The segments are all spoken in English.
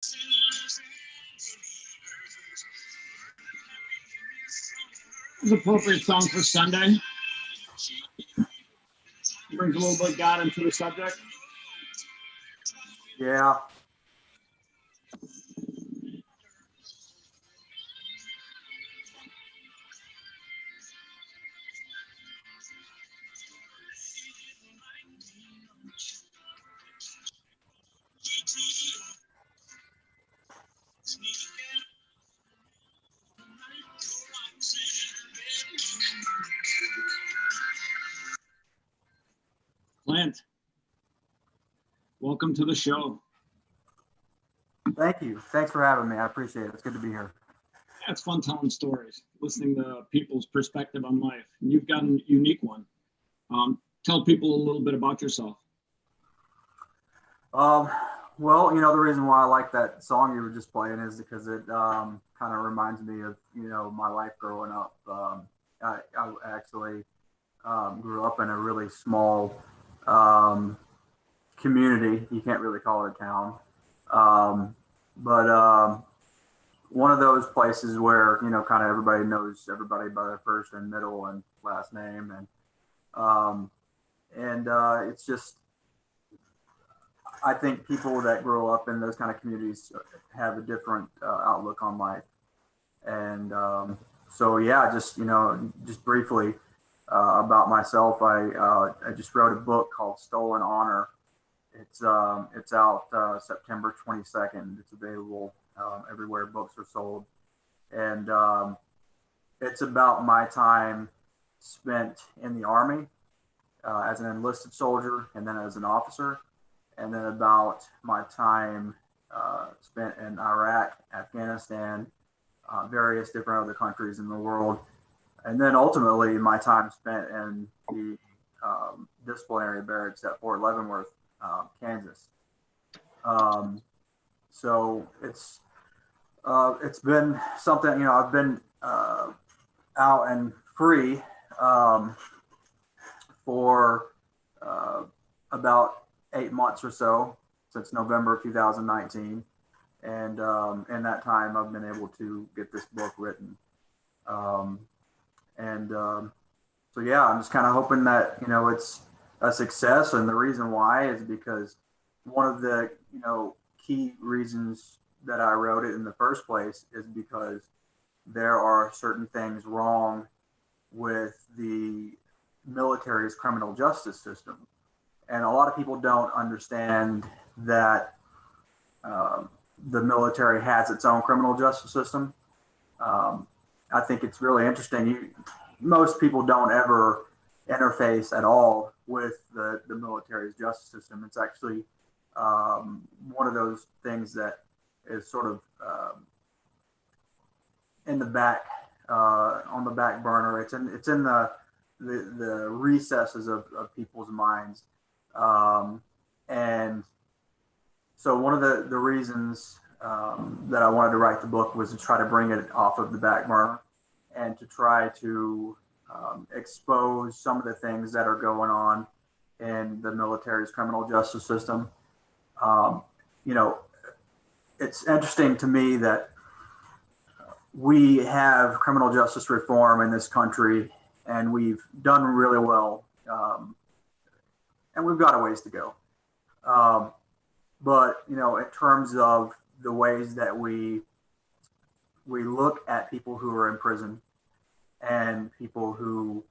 It's an appropriate song for Sunday. Brings a little bit of God into the subject. Yeah. Clint, welcome to the show. Thank you. Thanks for having me. I appreciate it. It's good to be here. Yeah, it's fun telling stories, listening to people's perspective on life. And you've got a unique one. Tell people a little bit about yourself. Well, you know, the reason why I like that song you were just playing is because it kind of reminds me of, you know, my life growing up. I actually grew up in a really small community. You can't really call it a town. But one of those places where, you know, kind of everybody knows everybody by their first and middle and last name. And it's just, I think people that grow up in those kind of communities have a different outlook on life. And so, yeah, just, you know, just briefly about myself, I just wrote a book called Stolen Honor. It's out September 22nd. It's available everywhere books are sold. And it's about my time spent in the Army as an enlisted soldier and then as an officer. And then about my time spent in Iraq, Afghanistan, various different other countries in the world. And then ultimately my time spent in the disciplinary barracks at Fort Leavenworth, Kansas. So it's been something, you know, I've been out and free for about 8 months or so, since November 2019. And in that time, I've been able to get this book written. So yeah, I'm just kind of hoping that, you know, it's a success. And the reason why is because one of the, you know, key reasons that I wrote it in the first place is because there are certain things wrong with the military's criminal justice system. And a lot of people don't understand that the military has its own criminal justice system. I think it's really interesting. Most people don't ever interface at all with the military's justice system. It's actually one of those things that is sort of in the back, on the back burner. It's in the recesses of people's minds. And so one of the reasons that I wanted to write the book was to try to bring it off of the back burner and to try to expose some of the things that are going on in the military's criminal justice system. You know, it's interesting to me that we have criminal justice reform in this country and we've done really well. And we've got a ways to go. But, you know, in terms of the ways that we look at people who are in prison and people who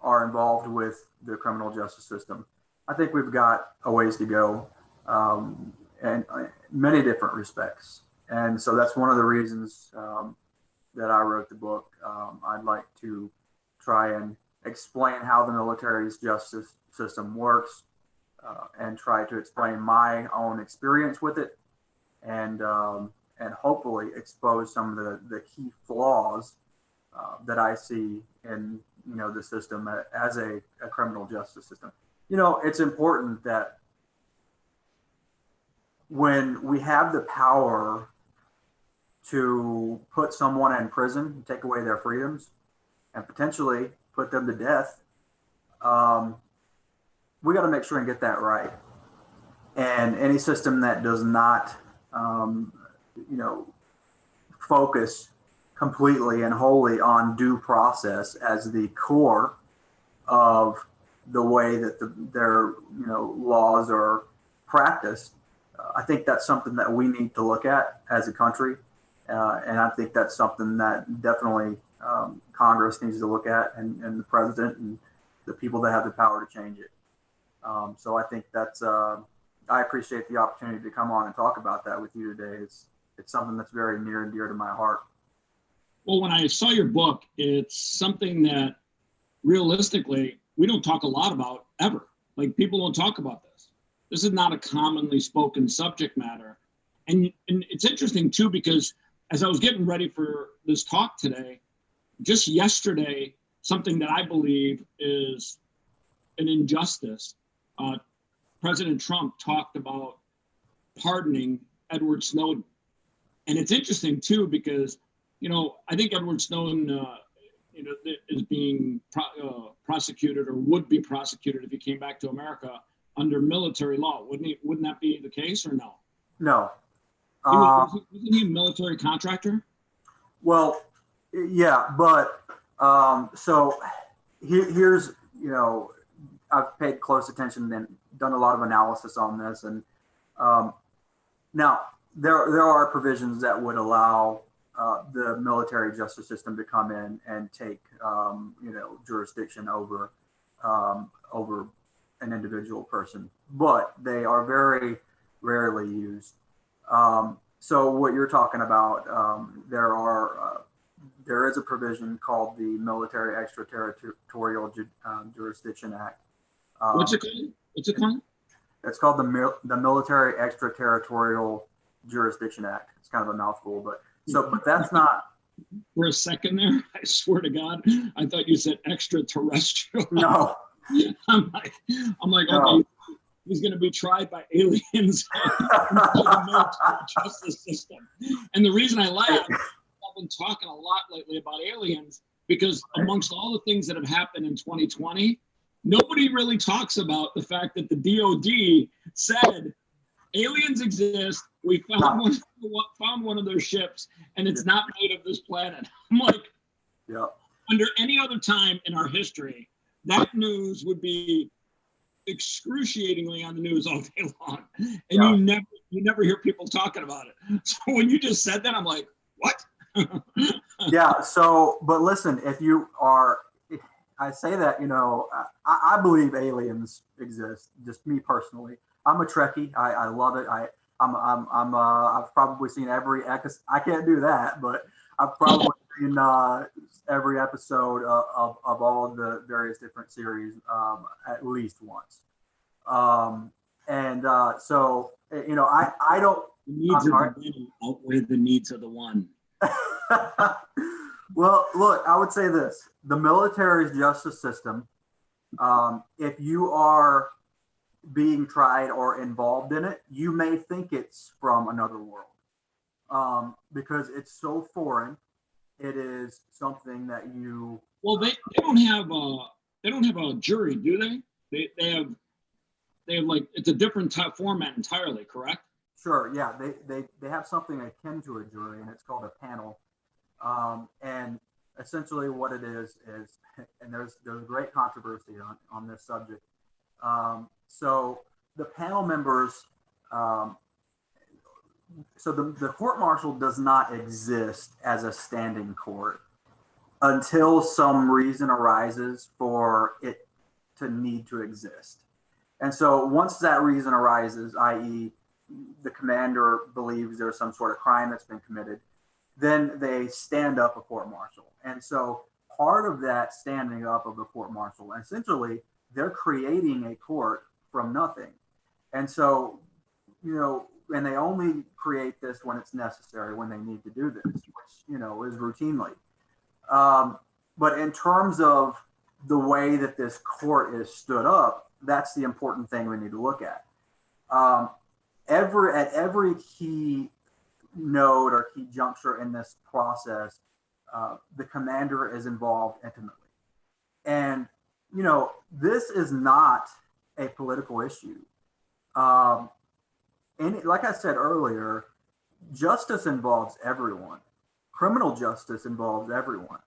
are involved with the criminal justice system, I think we've got a ways to go in many different respects. And so that's one of the reasons that I wrote the book. I'd like to try and explain how the military's justice system works and try to explain my own experience with it and hopefully expose some of the key flaws that I see in, you know, the system as a criminal justice system. You know, it's important that when we have the power to put someone in prison, take away their freedoms, and potentially put them to death, we got to make sure and get that right. And any system that does not you know, focus completely and wholly on due process as the core of the way that their laws are practiced. I think that's something that we need to look at as a country, and I think that's something that definitely Congress needs to look at, and the president and the people that have the power to change it. So I think that's I appreciate the opportunity to come on and talk about that with you today. It's something that's very near and dear to my heart. Well, when I saw your book, it's something that realistically we don't talk a lot about ever. Like, people don't talk about this. This is not a commonly spoken subject matter. And it's interesting too, because as I was getting ready for this talk today, just yesterday, something that I believe is an injustice, President Trump talked about pardoning Edward Snowden. And it's interesting too, because, I think Edward Snowden, is being prosecuted, or would be prosecuted if he came back to America under military law. Wouldn't that be the case, or no? No. Wasn't he a military contractor? Well, yeah, but so here's, I've paid close attention and done a lot of analysis on this. And now there are provisions that would allow the military justice system to come in and take, jurisdiction over an individual person, but they are very rarely used. So what you're talking about, there is a provision called the Military Extraterritorial Jurisdiction Act. What's it called? It's called the Military Extraterritorial Jurisdiction Act. It's kind of a mouthful, but that's not. For a second there, I swear to God, I thought you said extraterrestrial. No. I'm like, no. Okay, he's going to be tried by aliens in the military justice system. And the reason I laugh, I've been talking a lot lately about aliens, because amongst all the things that have happened in 2020, nobody really talks about the fact that the DOD said aliens exist. We found one of their ships, and it's not made of this planet. I'm like, under any other time in our history, that news would be excruciatingly on the news all day long, and you never hear people talking about it. So when you just said that, I'm like, what? Yeah. So, but listen, I say that, I believe aliens exist. Just me personally, I'm a Trekkie. I love it. I've probably seen every episode. I can't do that, but I've probably seen every episode of all of the various different series at least once. So I don't. The needs of the many outweigh the needs of the one. Well, look, I would say this: the military's justice system. If you are being tried or involved in it, you may think it's from another world, because it's so foreign. It is something that you. Well, they don't have a jury, do they? They have like, it's a different format entirely, correct? Sure. Yeah, they have something akin to a jury, and it's called a panel. And essentially, what it is, and there's great controversy on this subject. So the panel members, so the court martial does not exist as a standing court until some reason arises for it to need to exist. And so once that reason arises, i.e., the commander believes there's some sort of crime that's been committed, then they stand up a court martial. And so part of that standing up of the court martial, essentially, they're creating a court from nothing. And so, and they only create this when it's necessary, when they need to do this, which, is routinely. But in terms of the way that this court is stood up, that's the important thing we need to look at. At every key node or key juncture in this process, the commander is involved intimately. And, this is not a political issue. And like I said earlier, justice involves everyone. Criminal justice involves everyone.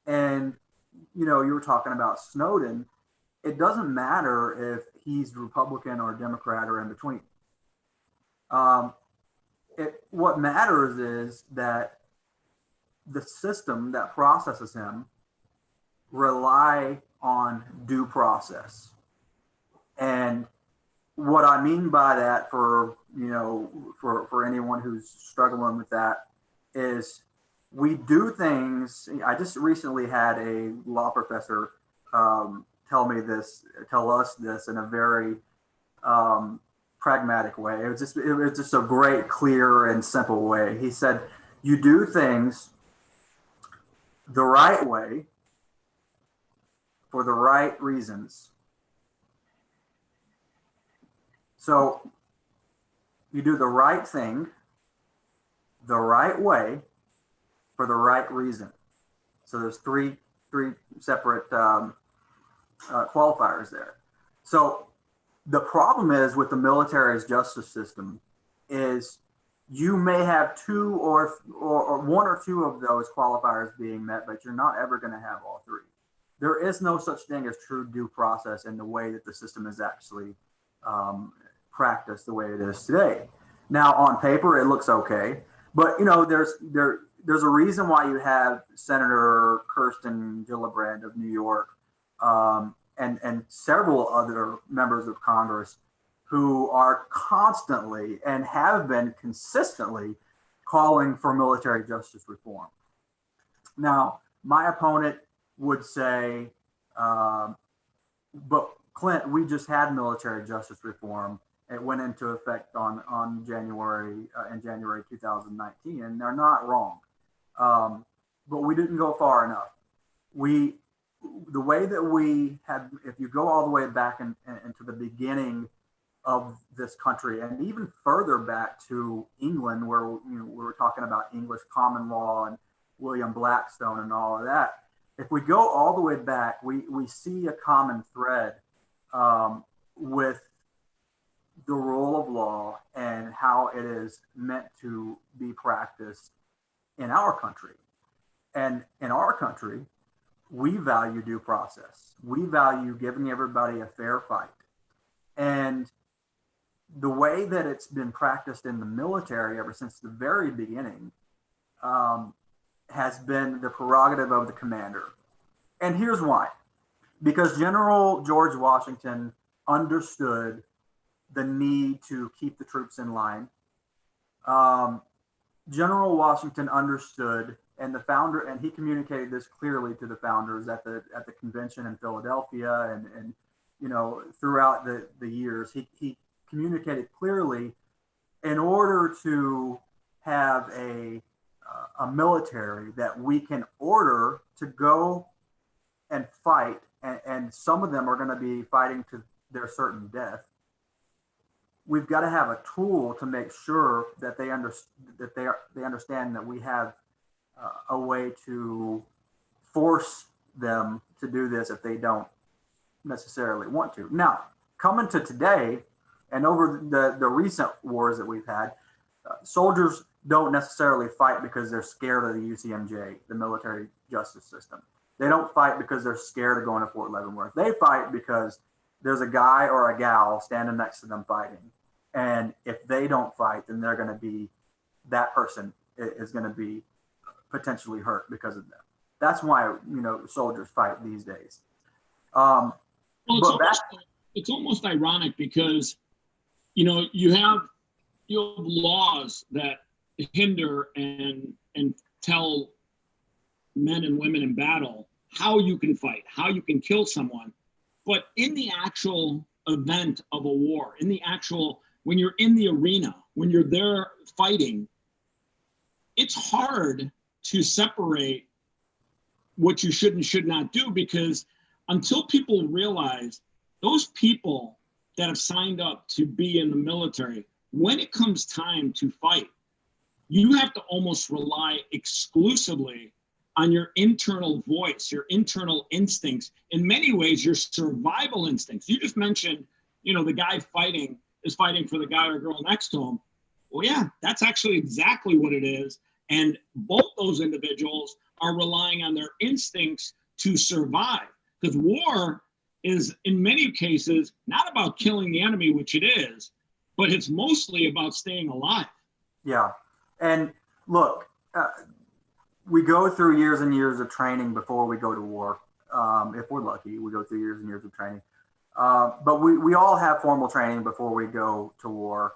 And, you know, you were talking about Snowden. It doesn't matter if he's Republican or Democrat or in between. What matters is that the system that processes him rely on due process. And what I mean by that, for anyone who's struggling with that, is we do things. I just recently had a law professor tell us this in a very pragmatic way. It was just a great, clear, and simple way. He said, "You do things the right way for the right reasons." So you do the right thing the right way for the right reason. So there's three separate qualifiers there. So the problem is with the military's justice system is you may have two or one or two of those qualifiers being met, but you're not ever going to have all three. There is no such thing as true due process in the way that the system is actually practiced the way it is today. Now, on paper, it looks okay, but you know, there's a reason why you have Senator Kirsten Gillibrand of New York and several other members of Congress who are constantly and have been consistently calling for military justice reform. Now, my opponent would say, but Clint, we just had military justice reform. It went into effect in January 2019, and they're not wrong. But we didn't go far enough. The way that we had, if you go all the way back into the beginning of this country, and even further back to England, where we were talking about English common law and William Blackstone and all of that. If we go all the way back, we see a common thread with the rule of law and how it is meant to be practiced in our country. And in our country, we value due process. We value giving everybody a fair fight. And the way that it's been practiced in the military ever since the very beginning has been the prerogative of the commander. And here's why. Because General George Washington understood the need to keep the troops in line. General Washington understood, and the founder, and he communicated this clearly to the founders at the convention in Philadelphia, and you know, throughout the years, he communicated clearly, in order to have a military that we can order to go and fight, and some of them are going to be fighting to their certain death. We've got to have a tool to make sure that they understand that we have a way to force them to do this if they don't necessarily want to. Now, coming to today, and over the recent wars that we've had, soldiers don't necessarily fight because they're scared of the UCMJ, the military justice system. They don't fight because they're scared of going to Fort Leavenworth. They fight because there's a guy or a gal standing next to them fighting. And if they don't fight, then they're going to be, that person is going to be potentially hurt because of them. That's why, you know, soldiers fight these days. Well, it's almost ironic because, you know, you have laws that hinder and tell men and women in battle how you can fight, how you can kill someone. But in the actual event of a war, when you're in the arena, when you're there fighting, it's hard to separate what you should and should not do, because until people realize those people that have signed up to be in the military, when it comes time to fight, you have to almost rely exclusively on your internal voice, your internal instincts, in many ways, your survival instincts. You just mentioned, you know, the guy fighting is fighting for the guy or girl next to him. Well, yeah, that's actually exactly what it is. And both those individuals are relying on their instincts to survive. Because war is, in many cases, not about killing the enemy, which it is, but it's mostly about staying alive. Yeah. And look, we go through years and years of training before we go to war. If we're lucky, we go through years and years of training. But we all have formal training before we go to war.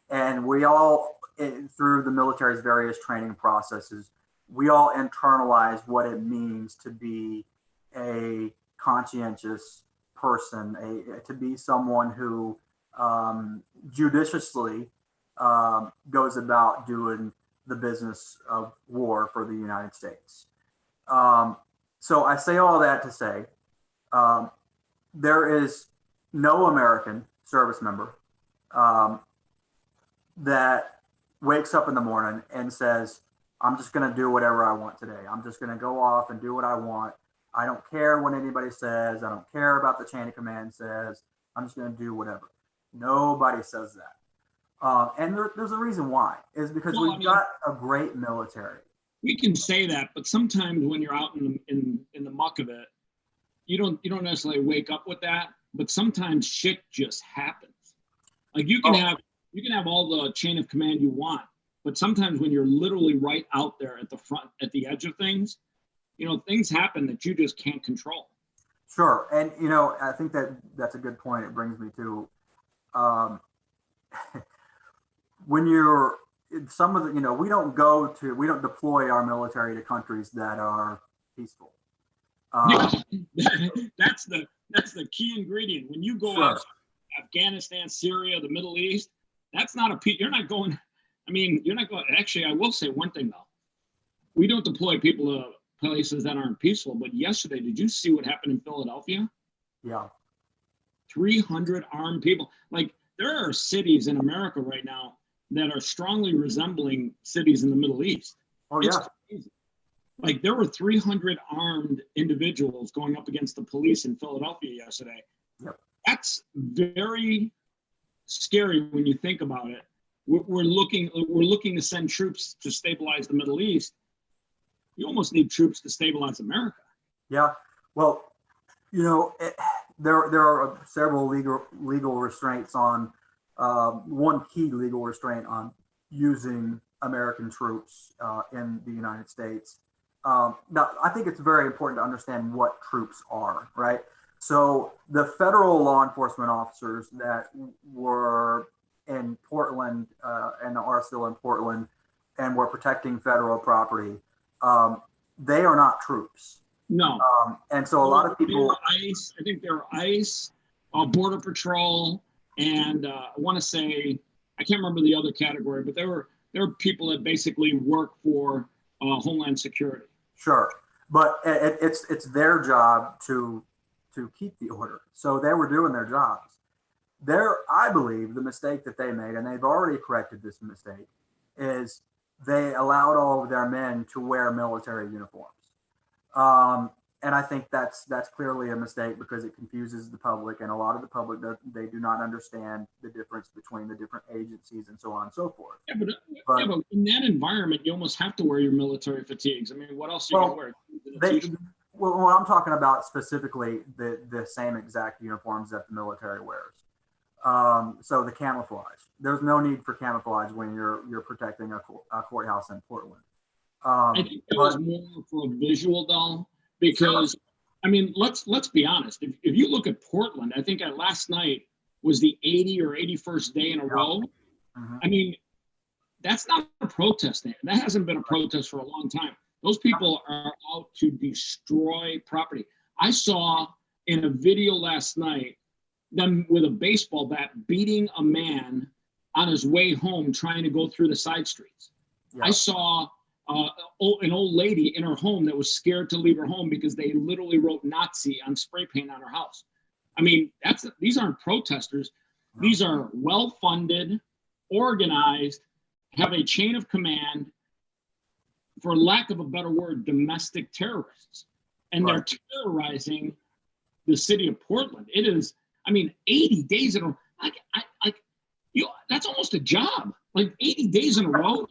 And we all, through the military's various training processes, we all internalize what it means to be a conscientious person, to be someone who judiciously goes about doing the business of war for the United States. So I say all that to say, there is no American service member that wakes up in the morning and says, I'm just going to do whatever I want today. I'm just going to go off and do what I want. I don't care what anybody says. I don't care about the chain of command says. I'm just going to do whatever. Nobody says that. And there's a reason why, is because we've got a great military. We can say that, but sometimes when you're out in the muck of it, you don't necessarily wake up with that, but sometimes shit just happens. Like you can have all the chain of command you want, but sometimes when you're literally right out there at the front, at the edge of things, things happen that you just can't control. Sure. And, I think that's a good point. It brings me to, when you're some of the, we don't deploy our military to countries that are peaceful. That's the key ingredient. When you go out Afghanistan, Syria, the Middle East, that's not you're not going, you're not going, actually, I will say one thing though. We don't deploy people to places that aren't peaceful, but yesterday, did you see what happened in Philadelphia? Yeah. 300 armed people. Like, there are cities in America right now that are strongly resembling cities in the Middle East. Oh, yeah. It's crazy. Like, there were 300 armed individuals going up against the police in Philadelphia yesterday. Yep. That's very scary when you think about it. We're looking to send troops to stabilize the Middle East. You almost need troops to stabilize America. Yeah. Well, there are several legal restraints on one key legal restraint on using American troops in the United States. Now, I think it's very important to understand what troops are, right? So the federal law enforcement officers that were in Portland and are still in Portland and were protecting federal property, they are not troops. No. And so a lot of people. ICE, I think they're ICE, Border Patrol, and I want to say, I can't remember the other category, but there were people that basically work for Homeland Security. Sure, but it's their job to keep the order. So they were doing their jobs. I believe the mistake that they made, and they've already corrected this mistake, is they allowed all of their men to wear military uniforms. And I think that's clearly a mistake because it confuses the public, and a lot of the public, they do not understand the difference between the different agencies and so on and so forth. Yeah, but in that environment, you almost have to wear your military fatigues. What else are you going to wear? What I'm talking about specifically, the same exact uniforms that the military wears. So the camouflage. There's no need for camouflage when you're protecting a courthouse in Portland. I think it was more for a visual, though, because let's be honest. If you look at Portland, I think last night was the 80 or 81st day in a row. Mm-hmm. That's not a protest. That hasn't been a protest for a long time. Those people are out to destroy property. I saw in a video last night them with a baseball bat beating a man on his way home trying to go through the side streets. Yeah. I saw an old lady in her home that was scared to leave her home because they literally wrote Nazi on spray paint on her house. These aren't protesters. No. These are well-funded, organized, have a chain of command, for lack of a better word, domestic terrorists. And They're terrorizing the city of Portland. It is, 80 days in a row. That's almost a job. Like 80 days in a row.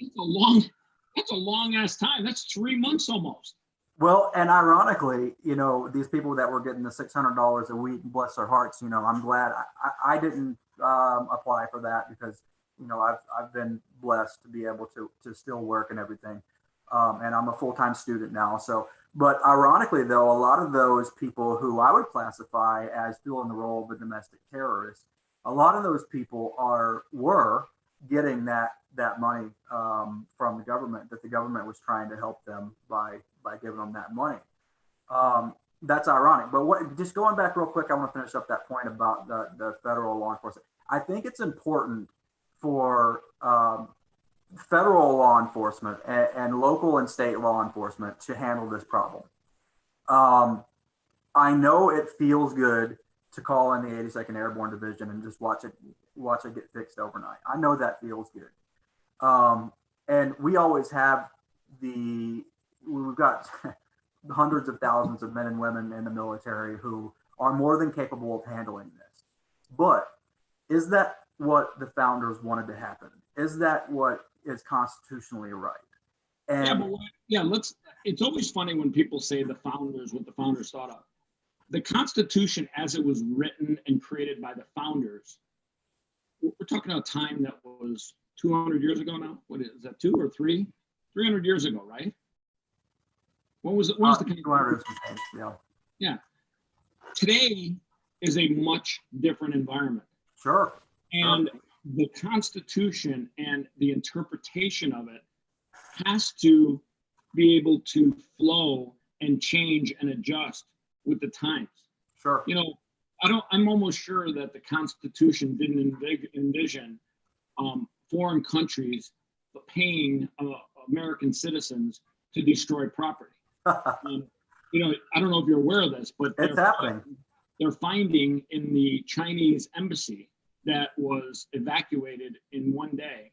That's a long ass time. That's 3 months almost. Well, and ironically, these people that were getting the $600 a week, bless their hearts, I'm glad I didn't apply for that because, I've been blessed to be able to still work and everything. And I'm a full-time student now. So, but ironically though, a lot of those people who I would classify as filling the role of a domestic terrorist, a lot of those people were getting that money from the government, that the government was trying to help them by giving them that money. That's ironic. But just going back real quick, I want to finish up that point about the federal law enforcement. I think it's important for federal law enforcement and local and state law enforcement to handle this problem. I know it feels good to call in the 82nd Airborne Division and just watch it get fixed overnight. I know that feels good. And we always have we've got hundreds of thousands of men and women in the military who are more than capable of handling this. But is that what the founders wanted to happen? Is that what is constitutionally right? And it's always funny when people say what the founders thought of. The Constitution as it was written and created by the founders, we're talking about time that was 200 years ago now. What is that, 2 or 3? 300 years ago, right? When was the 200 yeah. Yeah. Today is a much different environment. Sure. And the Constitution and the interpretation of it has to be able to flow and change and adjust with the times. Sure. I'm almost sure that the Constitution didn't envision foreign countries paying American citizens to destroy property. I don't know if you're aware of this, but it's happening. They're finding in the Chinese embassy that was evacuated in one day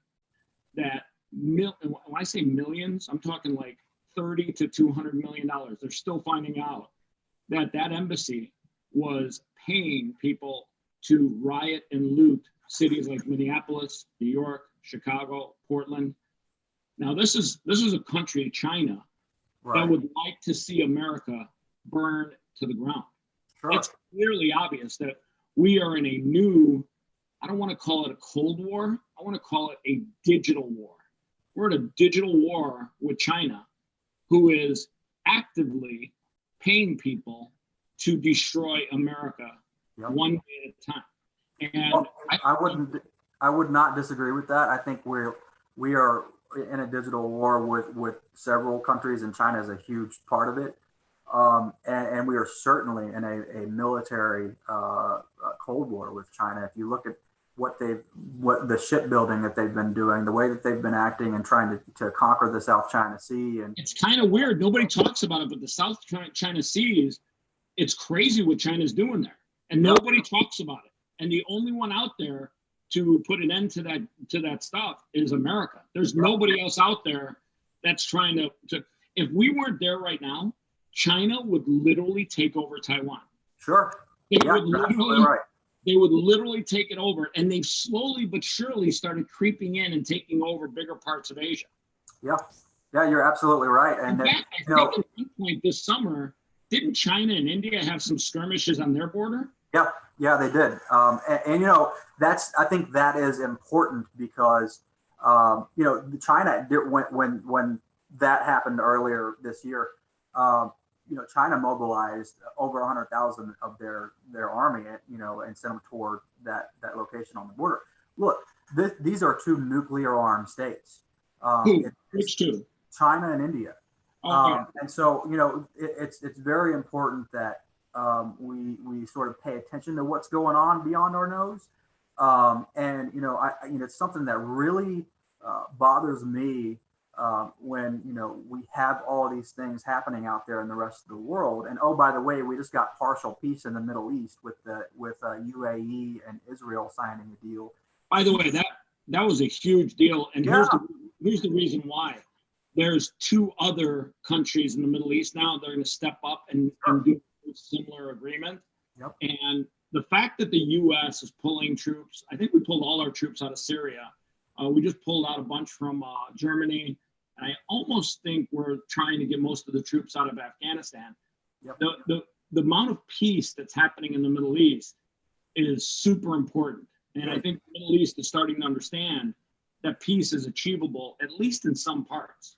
that when I say millions, I'm talking like $30 to $200 million. They're still finding out that embassy was paying people to riot and loot cities like Minneapolis, New York, Chicago, Portland. Now this is a country, China, right, that would like to see America burn to the ground. Sure. It's clearly obvious that we are in a new, I don't want to call it a Cold War, I want to call it a digital war. We're in a digital war with China, who is actively paying people to destroy America one day at a time. And I would not disagree with that. I think we are in a digital war with several countries, and China is a huge part of it. And we are certainly in a military Cold War with China. If you look at what the shipbuilding that they've been doing, the way that they've been acting and trying to conquer the South China Sea, and it's kind of weird. Nobody talks about it, but the South China Sea it's crazy what China's doing there, and nobody talks about it. And the only one out there to put an end to that stuff is America. There's nobody else out there that's trying to. If we weren't there right now, China would literally take over Taiwan. Sure. They would literally take it over, and they've slowly but surely started creeping in and taking over bigger parts of Asia. Yeah, you're absolutely right. And in fact, I think at one point this summer, didn't China and India have some skirmishes on their border? Yeah, they did. And I think that is important because China when that happened earlier this year. China mobilized over 100,000 of their army, and sent them toward that location on the border. Look, these are two nuclear armed states. Which two? China and India. And so, it's very important that we sort of pay attention to what's going on beyond our nose. It's something that really bothers me. When we have all these things happening out there in the rest of the world, and oh, by the way, we just got partial peace in the Middle East with UAE and Israel signing a deal. By the way, that was a huge deal, and here's the reason why. There's 2 other countries in the Middle East now. They're going to step up and do a similar agreement. Yep. And the fact that the U.S. is pulling troops, I think we pulled all our troops out of Syria. We just pulled out a bunch from Germany. And I almost think we're trying to get most of the troops out of Afghanistan. Yep. The amount of peace that's happening in the Middle East is super important. And I think the Middle East is starting to understand that peace is achievable, at least in some parts.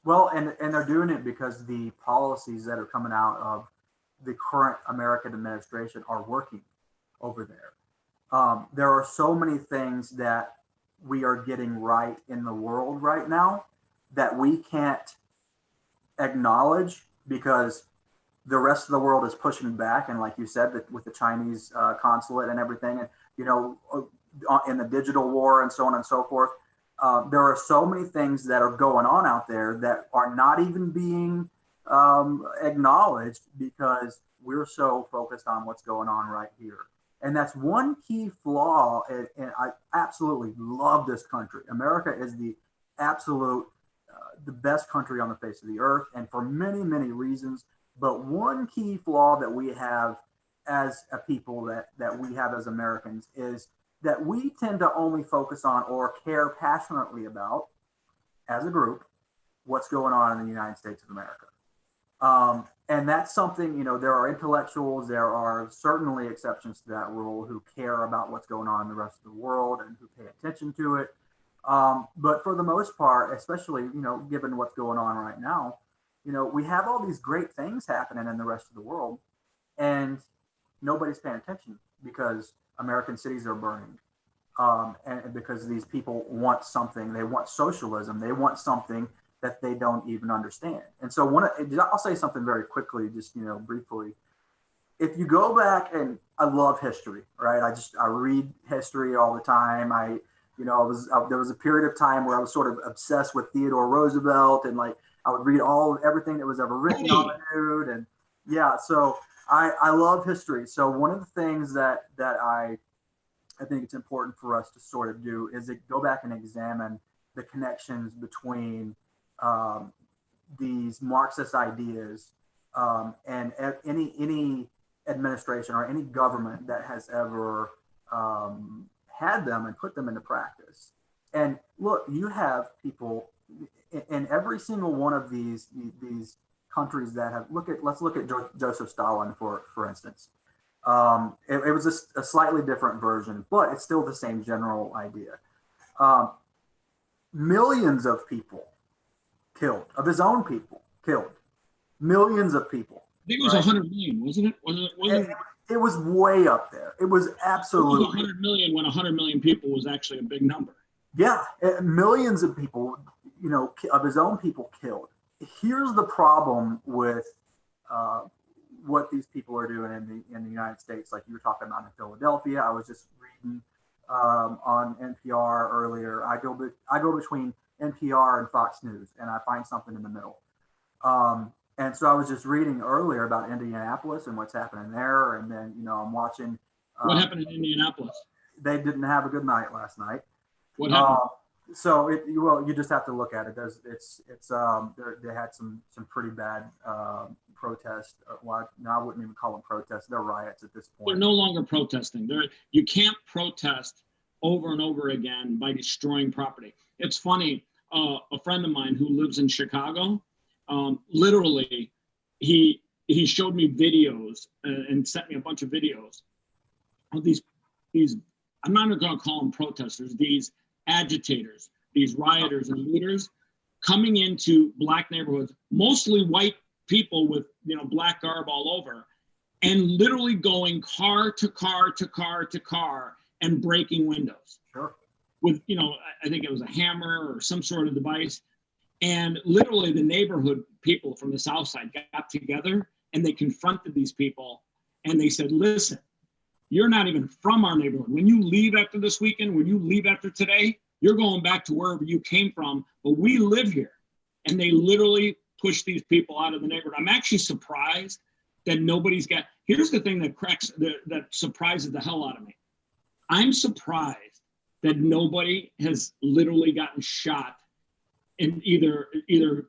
Well, and they're doing it because the policies that are coming out of the current American administration are working over there. There are so many things that we are getting right in the world right now that we can't acknowledge because the rest of the world is pushing back. And like you said, with the Chinese consulate and everything, and, you know, in the digital war and so on and so forth, there are so many things that are going on out there that are not even being acknowledged because we're so focused on what's going on right here. And that's one key flaw. And I absolutely love this country. America is the absolute, the best country on the face of the earth. And for many, many reasons. But one key flaw that we have as a people, that we have as Americans, is that we tend to only focus on or care passionately about, as a group, what's going on in the United States of America. And that's something, you know, there are intellectuals, there are certainly exceptions to that rule who care about what's going on in the rest of the world and who pay attention to it. But for the most part, especially, you know, given what's going on right now, you know, we have all these great things happening in the rest of the world and nobody's paying attention because American cities are burning. And because these people want something, they want socialism, they want something that they don't even understand. And so I'll say something very quickly, just, you know, briefly. If you go back, and I love history, right? I read history all the time. There was a period of time where I was sort of obsessed with Theodore Roosevelt, and like I would read everything that was ever written on the dude. And yeah, so I love history. So one of the things that I think it's important for us to sort of do is go back and examine the connections between these Marxist ideas and any administration or any government that has ever had them and put them into practice. And look, you have people in every single one of these countries that have let's look at Joseph Stalin for instance. It was a slightly different version, but it's still the same general idea. Millions of people killed, of his own people killed, millions of people. I think it was 100 million, wasn't it? It was way up there. It was absolutely. It was 100 million when 100 million people was actually a big number. Yeah, millions of people, you know, of his own people killed. Here's the problem with what these people are doing in the United States, like you were talking about in Philadelphia. I was just reading on NPR earlier. I go between NPR and Fox News, and I find something in the middle. And so I was just reading earlier about Indianapolis and what's happening there, and then, you know, I'm watching. What happened in Indianapolis? They didn't have a good night last night. What happened? So you just have to look at it. They had some pretty bad protests. Well, no, I wouldn't even call them protests. They're riots at this point. They're no longer protesting. You can't protest over and over again by destroying property. It's funny. A friend of mine who lives in Chicago, literally, he showed me videos and sent me a bunch of videos of these. I'm not going to call them protesters. These agitators, these rioters and looters coming into black neighborhoods, mostly white people with, you know, black garb all over, and literally going car to car to car to car and breaking windows. Sure. With, you know, I think it was a hammer or some sort of device. And literally the neighborhood people from the South Side got together and they confronted these people and they said, listen, you're not even from our neighborhood. When you leave after this weekend, when you leave after today, you're going back to wherever you came from, but we live here. And they literally pushed these people out of the neighborhood. I'm actually surprised that here's the thing that surprises the hell out of me. I'm surprised that nobody has literally gotten shot in either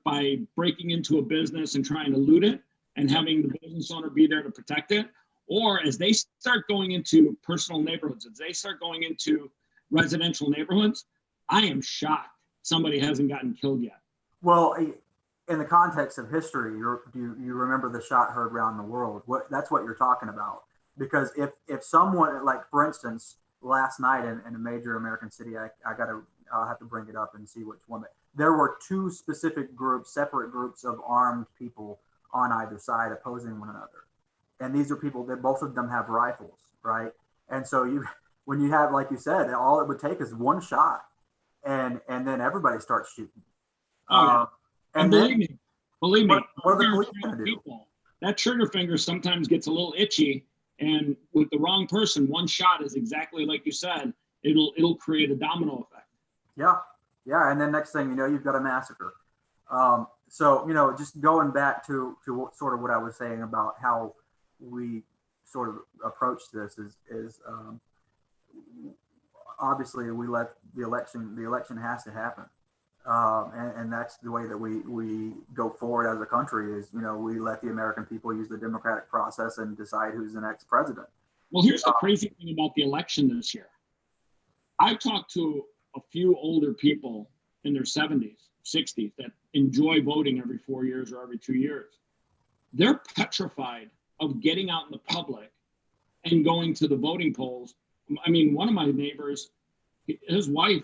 by breaking into a business and trying to loot it and having the business owner be there to protect it, Or as they start going into personal neighborhoods, as they start going into residential neighborhoods, I am shocked somebody hasn't gotten killed yet. Well, in the context of history, you remember the shot heard around the world. That's what you're talking about. Because if someone, like for instance, last night in a major American city, I'll have to bring it up and see which one. There were two specific groups, separate groups of armed people on either side opposing one another. And these are people that both of them have rifles, right? And so when you have, like you said, all it would take is one shot, and then everybody starts shooting. And believe me, what are the police going to do? That trigger finger sometimes gets a little itchy, and with the wrong person, one shot is exactly like you said. It'll create a domino effect. Yeah, and then next thing you know, you've got a massacre. So just going back to sort of what I was saying about how we sort of approach this is obviously we let the election has to happen. And that's the way that we go forward as a country is, we let the American people use the democratic process and decide who's the next president. Well, here's the crazy thing about the election this year. I've talked to a few older people in their 70s, 60s that enjoy voting every 4 years or every 2 years. They're petrified of getting out in the public and going to the voting polls. I mean, one of my neighbors, his wife,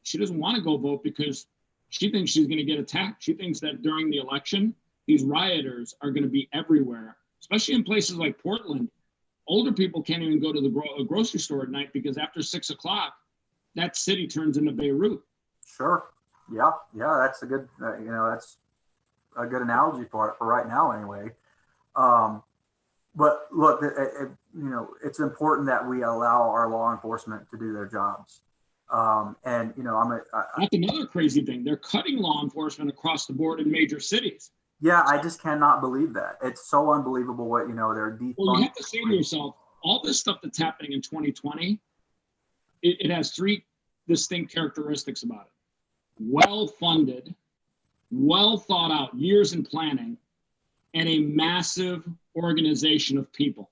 she doesn't want to go vote because she thinks she's going to get attacked. She thinks that during the election, these rioters are going to be everywhere, especially in places like Portland. Older people can't even go to the grocery store at night because after 6 o'clock, that city turns into Beirut. Sure. Yeah. That's a good, that's a good analogy for it for right now, anyway. But look, it's important that we allow our law enforcement to do their jobs. That's another crazy thing. They're cutting law enforcement across the board in major cities. Yeah, I just cannot believe that. It's so unbelievable what, they're defunding. Well, you have to say to yourself, all this stuff that's happening in 2020, it has three distinct characteristics about it. Well-funded, well thought out, years in planning, and a massive organization of people.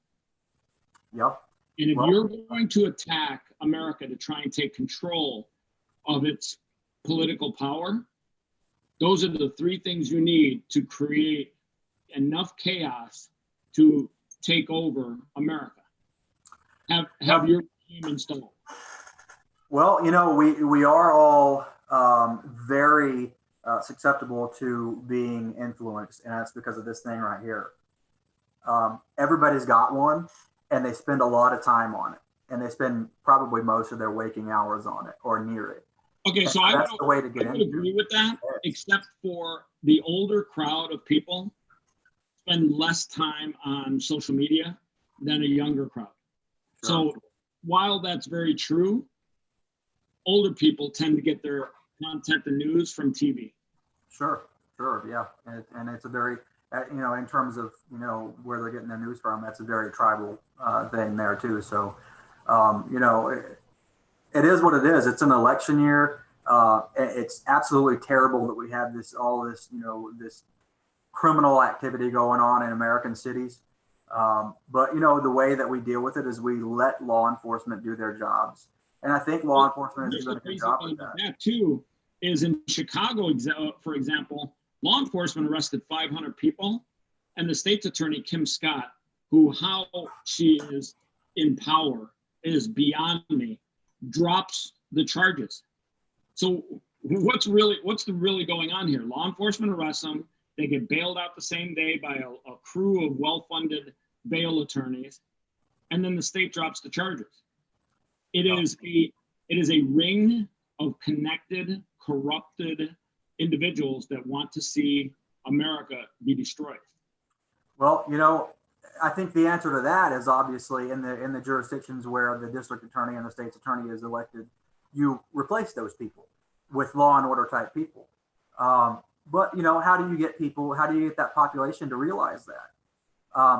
Yep. And if you're going to attack America to try and take control of its political power, those are the three things you need to create enough chaos to take over America. Have your team installed. Well, we are all very susceptible to being influenced, and that's because of this thing right here. Everybody's got one, and they spend a lot of time on it, and they spend probably most of their waking hours on it or near it. Okay, and so that's the way to get I would agree with that, except for the older crowd of people spend less time on social media than a younger crowd. Sure. So while that's very true, older people tend to get their content and news from TV. Sure, yeah, and it's a very, in terms of where they're getting their news from, that's a very tribal thing there too. So, it is what it is. It's an election year. It's absolutely terrible that we have this criminal activity going on in American cities. But the way that we deal with it is we let law enforcement do their jobs. And I think law enforcement is doing a good job with that. That too is in Chicago, for example, law enforcement arrested 500 people, and the state's attorney, Kim Scott, how she is in power is beyond me, drops the charges. So what's really going on here? Law enforcement arrests them. They get bailed out the same day by a crew of well-funded bail attorneys, and then the state drops the charges. It is a ring of connected, corrupted individuals that want to see America be destroyed. Well, I think the answer to that is obviously in the jurisdictions where the district attorney and the state's attorney is elected, you replace those people with law and order type people. But how do you get that population to realize that?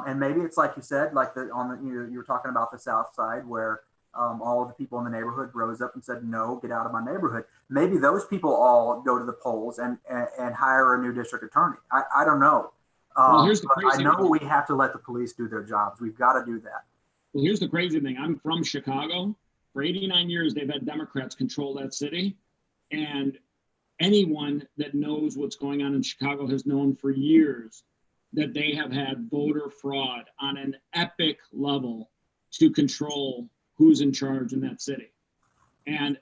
And maybe it's like you said, like you were talking about the South Side where all of the people in the neighborhood rose up and said, no, get out of my neighborhood. Maybe those people all go to the polls and hire a new district attorney. I don't know. Well, here's the But I crazy know thing. we have to let the police do their jobs. We've got to do that. Well, here's the crazy thing. I'm from Chicago. For 89 years, they've had Democrats control that city. And anyone that knows what's going on in Chicago has known for years that they have had voter fraud on an epic level to control who's in charge in that city. And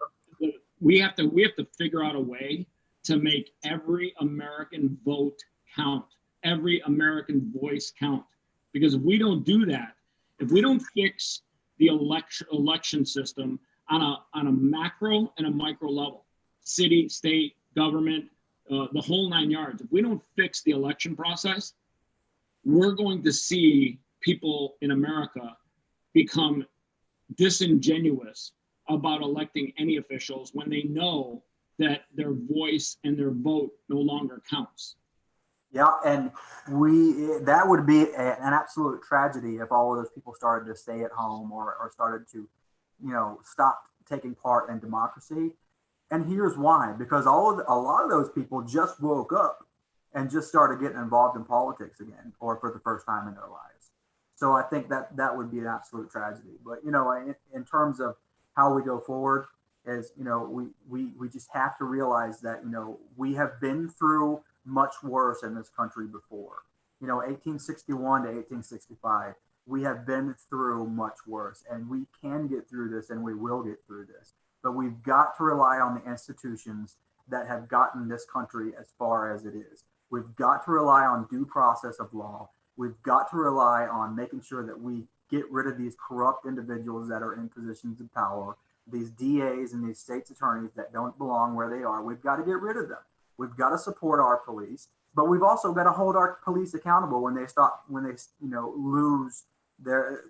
we have to figure out a way to make every American vote count, every American voice count. Because if we don't do that, if we don't fix the election system on a macro and a micro level, city, state, government, the whole 9 yards, if we don't fix the election process, we're going to see people in America become disingenuous about electing any officials when they know that their voice and their vote no longer counts. Yeah, and that would be an absolute tragedy if all of those people started to stay at home or started to, stop taking part in democracy. And here's why: because a lot of those people just woke up and just started getting involved in politics again, or for the first time in their lives. So I think that would be an absolute tragedy. But in terms of how we go forward, is we just have to realize that we have been through much worse in this country before. 1861 to 1865, we have been through much worse, and we can get through this, and we will get through this. But we've got to rely on the institutions that have gotten this country as far as it is. We've got to rely on due process of law. We've got to rely on making sure that we get rid of these corrupt individuals that are in positions of power, these DAs and these state's attorneys that don't belong where they are. We've got to get rid of them. We've got to support our police, but we've also got to hold our police accountable when they lose the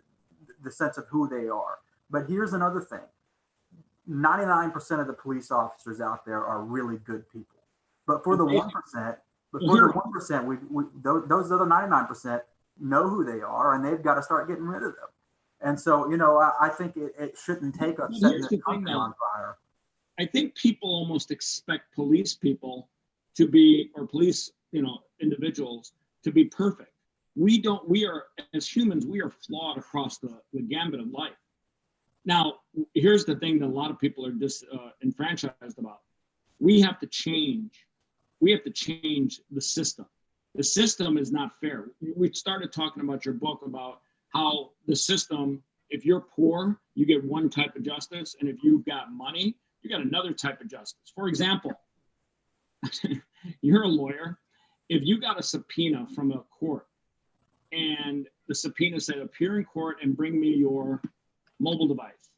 sense of who they are. But here's another thing: 99% of the police officers out there are really good people. But for the 1%, those other 99% know who they are, and they've got to start getting rid of them. And so, I think it shouldn't take us setting the country on fire. I think people almost expect police people to be, or police, individuals to be perfect. We are, as humans, we are flawed across the gambit of life. Now, here's the thing that a lot of people are disenfranchised about. We have to change the system. The system is not fair. We started talking about your book about how the system, if you're poor, you get one type of justice, and if you've got money, you got another type of justice. For example, you're a lawyer. If you got a subpoena from a court, and the subpoena said, appear in court and bring me your mobile device,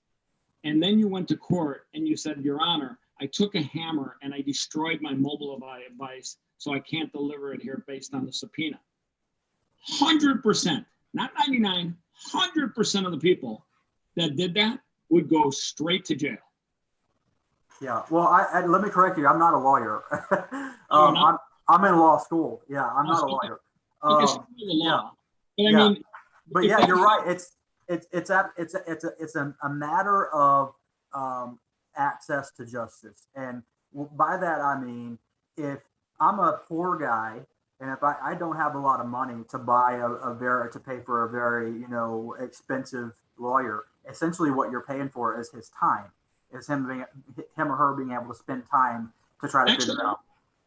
and then you went to court and you said, Your Honor, I took a hammer and I destroyed my mobile device, so I can't deliver it here based on the subpoena. 100%, not 99, 100% of the people that did that would go straight to jail. Yeah, well, I let me correct you. I'm not a lawyer. I'm in law school. Yeah, I'm not a lawyer. Yeah. But yeah, you're right. It's a matter of access to justice, and by that I mean, if I'm a poor guy and if I don't have a lot of money to buy to pay for a very expensive lawyer, essentially what you're paying for is his time. Is him or her being able to spend time to try to figure it out.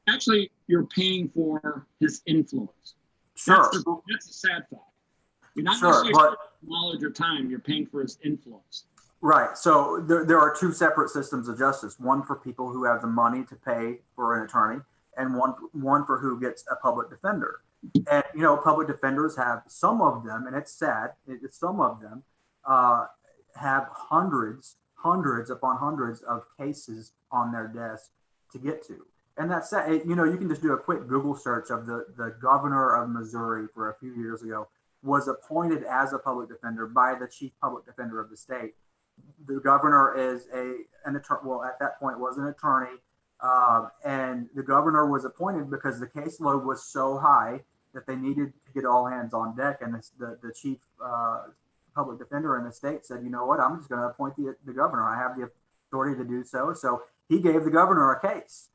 Actually, you're paying for his influence. Sure. That's a sad fact. You're not necessarily knowledge or time, you're paying for his influence. Right. So there are two separate systems of justice: one for people who have the money to pay for an attorney, and one for who gets a public defender. And public defenders have, some of them, and it's sad, some of them have hundreds upon hundreds of cases on their desk to get to. And that's sad. You can just do a quick Google search of the governor of Missouri for a few years ago was appointed as a public defender by the chief public defender of the state. The governor is an attorney. Well, at that point was an attorney, and the governor was appointed because the caseload was so high that they needed to get all hands on deck. And the chief public defender in the state said, "You know what? I'm just going to appoint the governor. I have the authority to do so." So he gave the governor a case.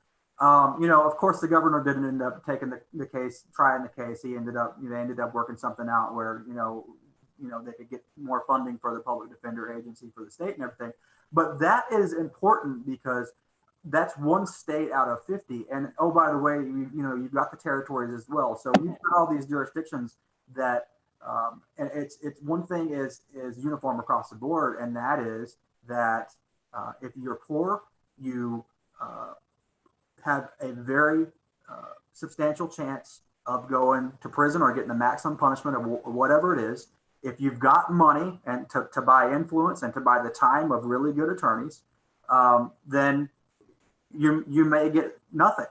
Of course, the governor didn't end up taking the case, trying the case. They ended up working something out where, they could get more funding for the public defender agency for the state and everything. But that is important because that's one state out of 50. And oh, by the way, you've got the territories as well. So you've got all these jurisdictions that, and it's one thing is uniform across the board, and that is that if you're poor, you have a very substantial chance of going to prison or getting the maximum punishment of whatever it is. If you've got money and to buy influence and to buy the time of really good attorneys, then you may get nothing.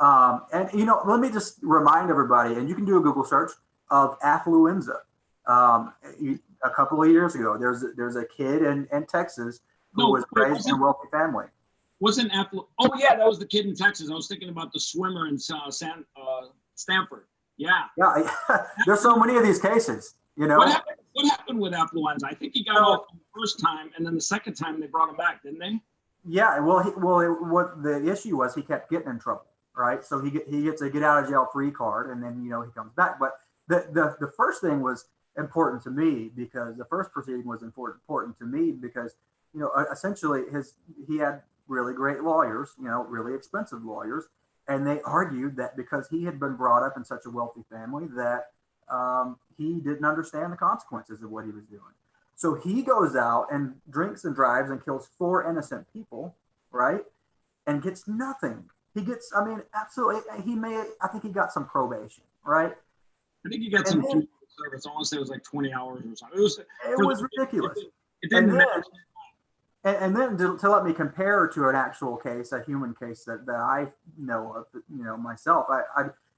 Let me just remind everybody, and you can do a Google search of affluenza. A couple of years ago, there's a kid in Texas who was raised in a wealthy family. Wasn't Oh yeah, that was the kid in Texas. I was thinking about the swimmer in Stanford. Yeah. Yeah. There's so many of these cases. What happened with affluenza? I think he got off the first time, and then the second time they brought him back, didn't they? Yeah. What the issue was, he kept getting in trouble, right? So he gets a get out of jail free card, and then he comes back. But the first thing was important to me because the first proceeding was important to me because essentially he had really great lawyers, really expensive lawyers. And they argued that because he had been brought up in such a wealthy family that he didn't understand the consequences of what he was doing. So he goes out and drinks and drives and kills 4 innocent people, right? And gets nothing. He gets, absolutely, I think he got some probation, right? I think he got some service. I want to say it was like 20 hours or something. It was ridiculous. It didn't matter. And then to let me compare to an actual case, a human case that I know of, myself,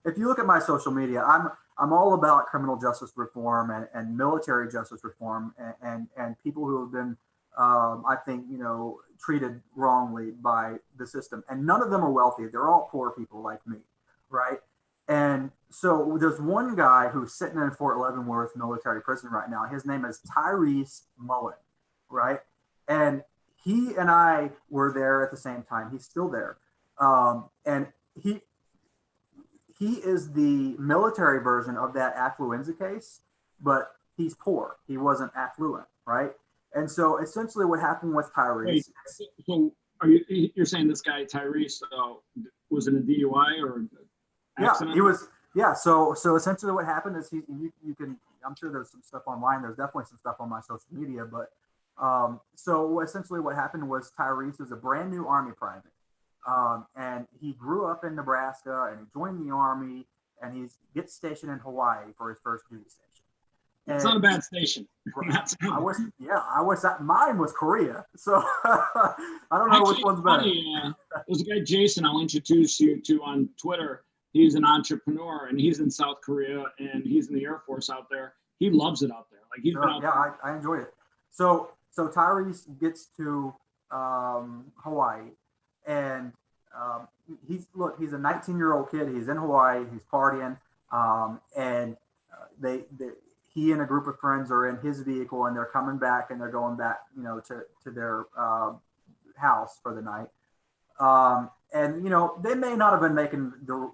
if you look at my social media, I'm all about criminal justice reform and military justice reform and people who have been, I think, treated wrongly by the system. And none of them are wealthy. They're all poor people like me, right? And so there's one guy who's sitting in Fort Leavenworth military prison right now. His name is Tyrese Mullen, right? And he and I were there at the same time. He's still there. And he is the military version of that affluenza case, but he's poor. He wasn't affluent, right? And so essentially what happened with Tyrese. So you're saying this guy Tyrese was in a DUI or accident? Yeah, he was. Yeah. So essentially what happened is you can, I'm sure there's some stuff online. There's definitely some stuff on my social media, but so essentially what happened was Tyrese was a brand new Army private. And he grew up in Nebraska and he joined the Army and he gets stationed in Hawaii for his first duty station. It's not a bad station. Mine was Korea. So I don't know which one's better. There's a guy, Jason, I'll introduce you to on Twitter. He's an entrepreneur and he's in South Korea and he's in the Air Force out there. He loves it out there. Like he's been out there. I enjoy it. So Tyrese gets to Hawaii and he's a 19-year-old kid. He's in Hawaii. He's partying. And he and a group of friends are in his vehicle and they're coming back and they're going back, to their house for the night. And they may not have been making the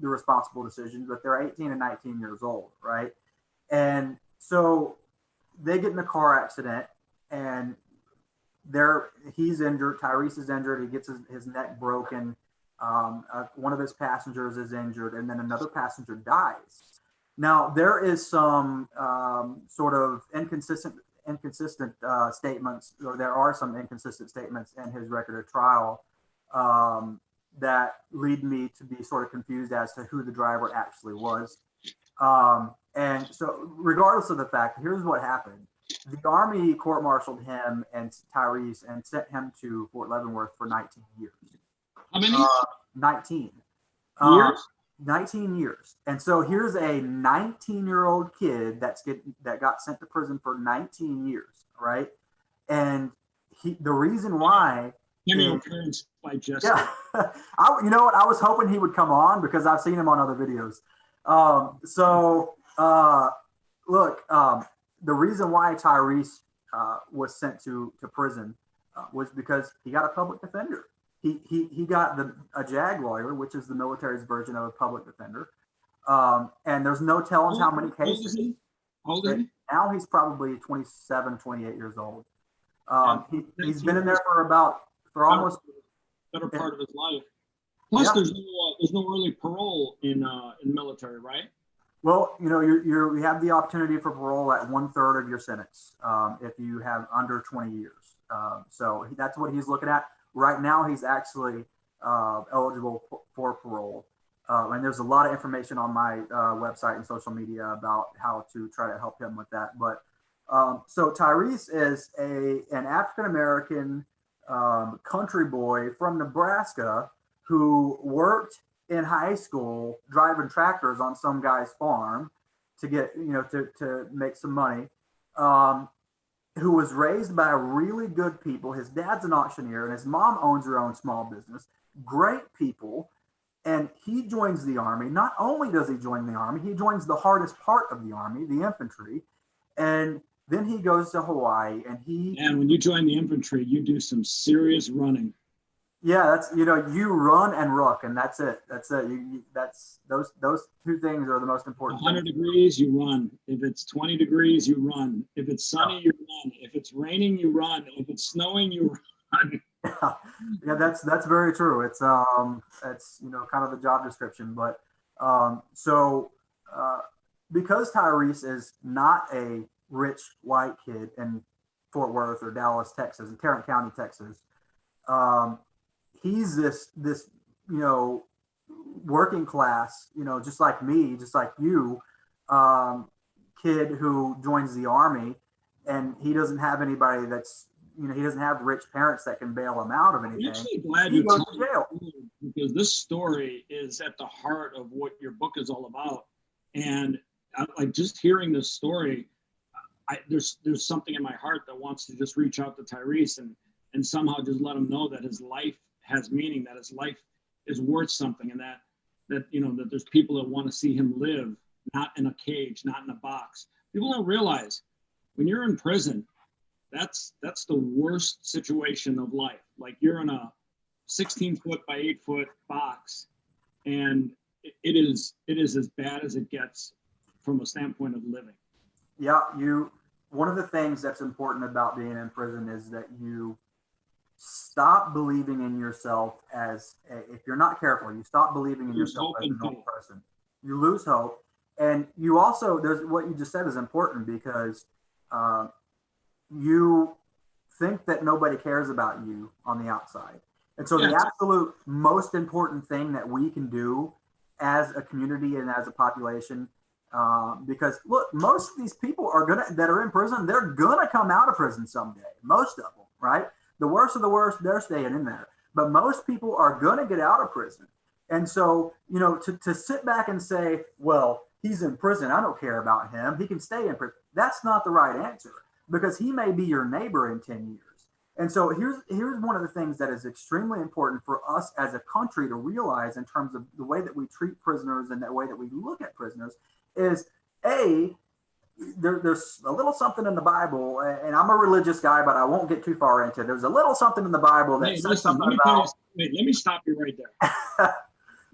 responsible decisions, but they're 18 and 19 years old, right? And so they get in a car accident and he's injured. Tyrese is injured. He gets his neck broken. One of his passengers is injured, and then another passenger dies. Now there is some sort of inconsistent statements, or there are some inconsistent statements in his record of trial that lead me to be sort of confused as to who the driver actually was. And so regardless of the fact, here's what happened. The Army court-martialed him and Tyrese and sent him to Fort Leavenworth for 19 years. How many? 19. Years? 19 years. And so here's a 19-year-old kid that got sent to prison for 19 years, right? And the reason why... appearance by Jessica. Yeah. You know what? I was hoping he would come on because I've seen him on other videos. Look, the reason why Tyrese was sent to prison was because he got a public defender. he got a JAG lawyer, which is the military's version of a public defender. And there's no telling how many cases. How old is he? Now he's probably 27, 28 years old. He's been in there for almost better part of his life. Plus, there's no early parole in military, right? Well, you have the opportunity for parole at 1/3 of your sentence if you have under 20 years. So that's what he's looking at right now. He's actually eligible for parole, and there's a lot of information on my website and social media about how to try to help him with that. But so Tyrese is an African American country boy from Nebraska who worked in high school driving tractors on some guy's farm to get, to make some money, who was raised by really good people. His dad's an auctioneer and his mom owns her own small business. Great people. And he joins the Army. Not only does he join the Army, he joins the hardest part of the Army, the infantry. And then he goes to Hawaii and when you join the infantry, you do some serious running. Yeah, that's, you run and rook, and that's it. That's it. That's those two things are the most important. 100 degrees, you run. If it's 20 degrees, you run. If it's sunny, you run. If it's raining, you run. If it's snowing, you run. Yeah, that's very true. It's kind of the job description. But because Tyrese is not a rich white kid in Fort Worth or Dallas, Texas, in Tarrant County, Texas. He's this working class, just like me, just like you, kid who joins the Army, and he doesn't have anybody that's, he doesn't have rich parents that can bail him out of anything. I'm actually glad you told me, because this story is at the heart of what your book is all about. And just hearing this story, there's something in my heart that wants to just reach out to Tyrese and somehow just let him know that his life has meaning, that his life is worth something, and that there's people that want to see him live, not in a cage, not in a box. People don't realize when you're in prison, that's the worst situation of life. Like, you're in a 16-foot by 8-foot box, and it is as bad as it gets from a standpoint of living. Yeah, one of the things that's important about being in prison is that you stop believing in yourself if you're not careful, you stop believing in yourself as a normal person. You lose hope. And you also, what you just said is important, because you think that nobody cares about you on the outside. And so the absolute most important thing that we can do as a community and as a population, because look, most of these people that are in prison, they're gonna come out of prison someday. Most of them, right? The worst of the worst, they're staying in there. But most people are gonna get out of prison. And so, to sit back and say, well, he's in prison, I don't care about him, he can stay in prison. That's not the right answer, because he may be your neighbor in 10 years. And so here's one of the things that is extremely important for us as a country to realize in terms of the way that we treat prisoners and the way that we look at prisoners is, there's a little something in the Bible, and I'm a religious guy, but I won't get too far into it. There's a little something in the Bible that says something about... Let me stop you right there.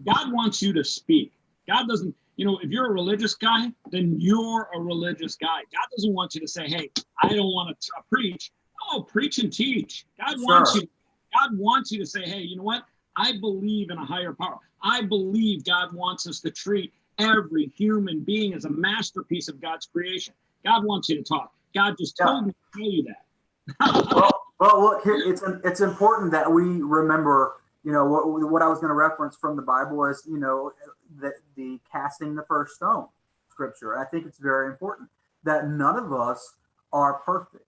God wants you to speak. God doesn't, if you're a religious guy, then you're a religious guy. God doesn't want you to say, hey, I don't want to preach. Oh, preach and teach. God wants you to say, hey, you know what? I believe in a higher power. I believe God wants us to treat every human being as a masterpiece of God's creation. God wants you to talk. God just told me to tell you that. well, look, here, it's important that we remember, what I was going to reference from the Bible is, the casting the first stone scripture. I think it's very important that none of us are perfect.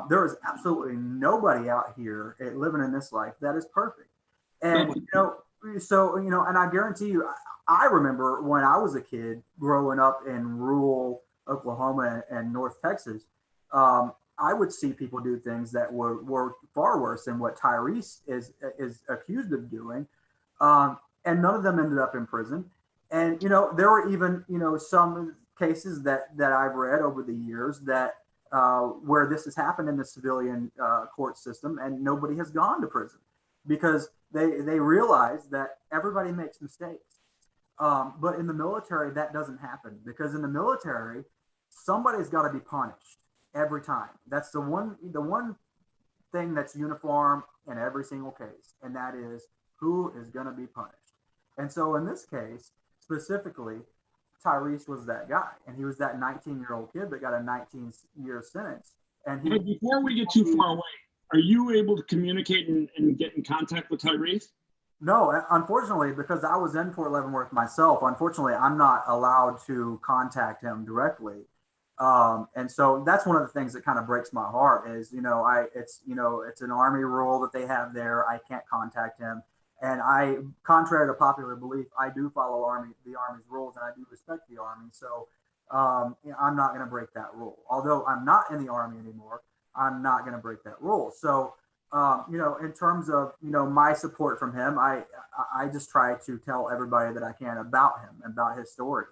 There is absolutely nobody out here living in this life that is perfect. And, and I guarantee you, I remember when I was a kid growing up in rural Oklahoma and North Texas, I would see people do things that were far worse than what Tyrese is accused of doing. And none of them ended up in prison. And, there were even, some cases that I've read over the years that where this has happened in the civilian court system, and nobody has gone to prison because they realize that everybody makes mistakes. But in the military, that doesn't happen, because in the military, somebody's got to be punished every time. That's the one thing that's uniform in every single case, and that is who is going to be punished. And so in this case, specifically, Tyrese was that guy, and he was that 19-year-old kid that got a 19-year sentence. And But before we get too far away, are you able to communicate and get in contact with Tyrese? No, unfortunately, because I was in Fort Leavenworth myself, unfortunately, I'm not allowed to contact him directly. And so that's one of the things that kind of breaks my heart is, it's an Army rule that they have there. I can't contact him. And contrary to popular belief, I do follow the Army's rules, and I do respect the Army. So I'm not going to break that rule. Although I'm not in the Army anymore, I'm not going to break that rule. So, in terms of, my support from him, I just try to tell everybody that I can about him, about his story.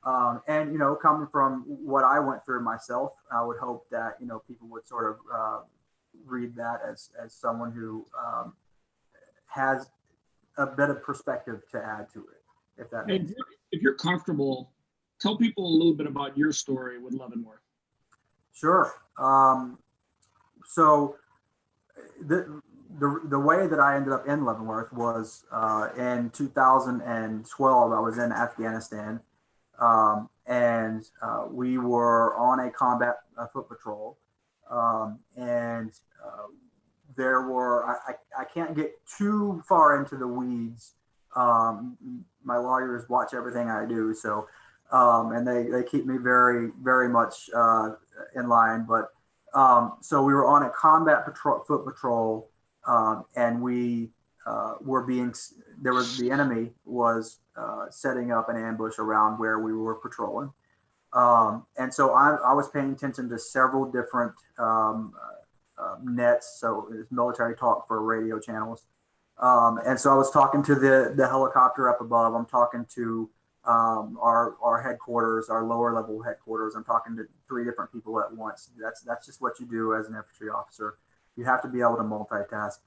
And, coming from what I went through myself, I would hope that, people would sort of read that as someone who has a bit of perspective to add to it, if that makes sense. If you're comfortable, tell people a little bit about your story with Leavenworth. Sure. So the way that I ended up in Leavenworth was in 2012, I was in Afghanistan, and we were on a combat foot patrol, and there were, I can't get too far into the weeds. My lawyers watch everything I do, so and they keep me very, very much in line. But so we were on a combat foot patrol, and we the enemy was setting up an ambush around where we were patrolling. And so I was paying attention to several different nets, so it's military talk for radio channels. And so I was talking to the helicopter up above. I'm talking to our headquarters, our lower level headquarters. I'm talking to 3 different people at once. That's just what you do as an infantry officer. You have to be able to multitask.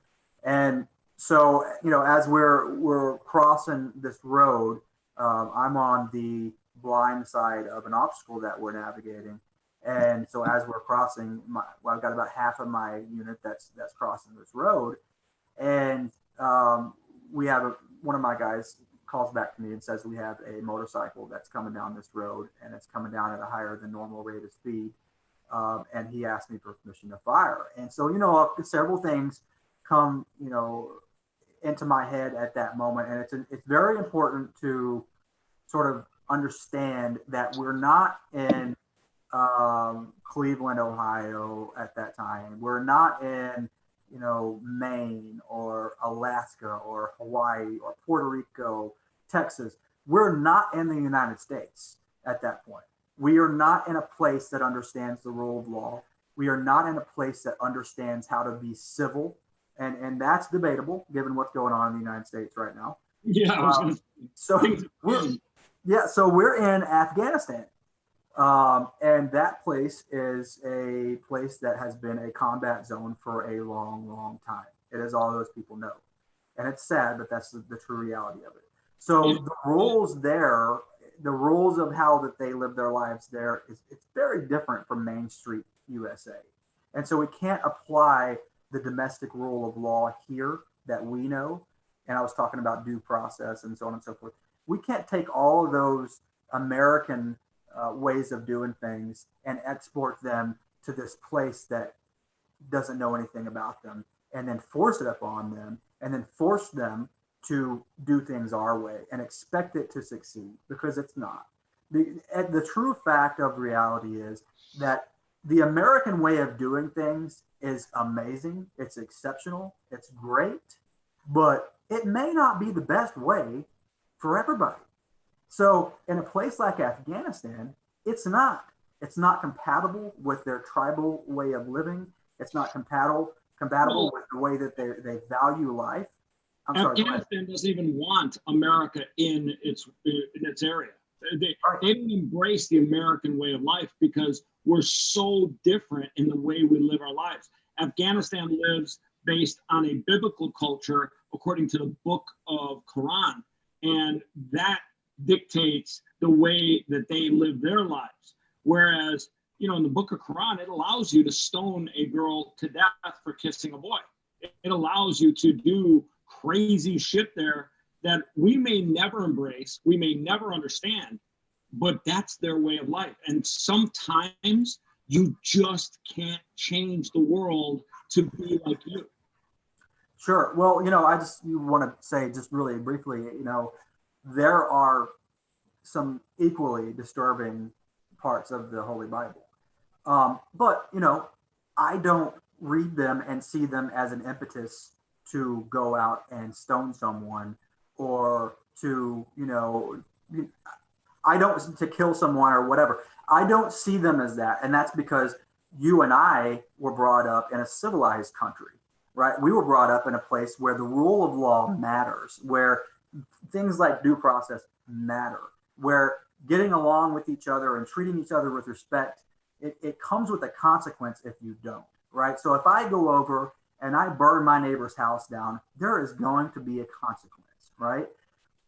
And so, as we're crossing this road, I'm on the blind side of an obstacle that we're navigating. And so as we're crossing, I've got about half of my unit that's crossing this road. And we have one of my guys calls back to me and says we have a motorcycle that's coming down this road, and it's coming down at a higher than normal rate of speed. And he asked me for permission to fire. And so, several things come, into my head at that moment. And it's very important to sort of understand that we're not in Cleveland, Ohio at that time. We're not in, Maine or Alaska or Hawaii or Puerto Rico, Texas. We're not in the United States at that point. We are not in a place that understands the rule of law. We are not in a place that understands how to be civil. And that's debatable given what's going on in the United States right now. Yeah. So we're in Afghanistan. And that place is a place that has been a combat zone for a long, long time. It is all those people know. And it's sad, but that's the true reality of it. So the rules there, the rules of how that they live their lives there, it's very different from Main Street, USA. And so we can't apply the domestic rule of law here that we know. And I was talking about due process and so on and so forth. We can't take all of those American ways of doing things and export them to this place that doesn't know anything about them, and then force it upon them, and then force them to do things our way and expect it to succeed, because it's not. The true fact of reality is that the American way of doing things is amazing. It's exceptional. It's great, but it may not be the best way for everybody. So in a place like Afghanistan, it's not compatible with their tribal way of living. It's not compatible with the way that they value life. Afghanistan doesn't even want America in its area. They don't embrace the American way of life because we're so different in the way we live our lives. Afghanistan lives based on a biblical culture according to the book of Quran. And that dictates the way that they live their lives. Whereas, in the book of Quran, it allows you to stone a girl to death for kissing a boy. It allows you to do crazy shit there that we may never embrace, we may never understand, but that's their way of life. And sometimes you just can't change the world to be like you. Sure. Well, I just want to say just really briefly, there are some equally disturbing parts of the Holy Bible. But, I don't read them and see them as an impetus to go out and stone someone or to, to kill someone or whatever. I don't see them as that. And that's because you and I were brought up in a civilized country, right? We were brought up in a place where the rule of law matters, where things like due process matter, where getting along with each other and treating each other with respect, it comes with a consequence if you don't, right? So if I go over and I burn my neighbor's house down, there is going to be a consequence, right?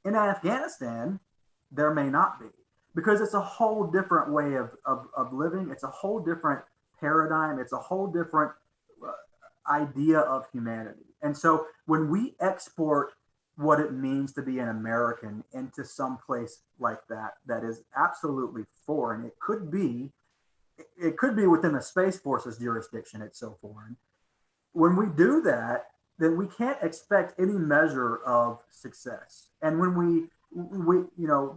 In Afghanistan, there may not be, because it's a whole different way of living. It's a whole different paradigm. It's a whole different idea of humanity. And so when we export what it means to be an American into some place like that is absolutely foreign, it could be within the Space Force's jurisdiction. It's so foreign. When we do that, then we can't expect any measure of success. And when we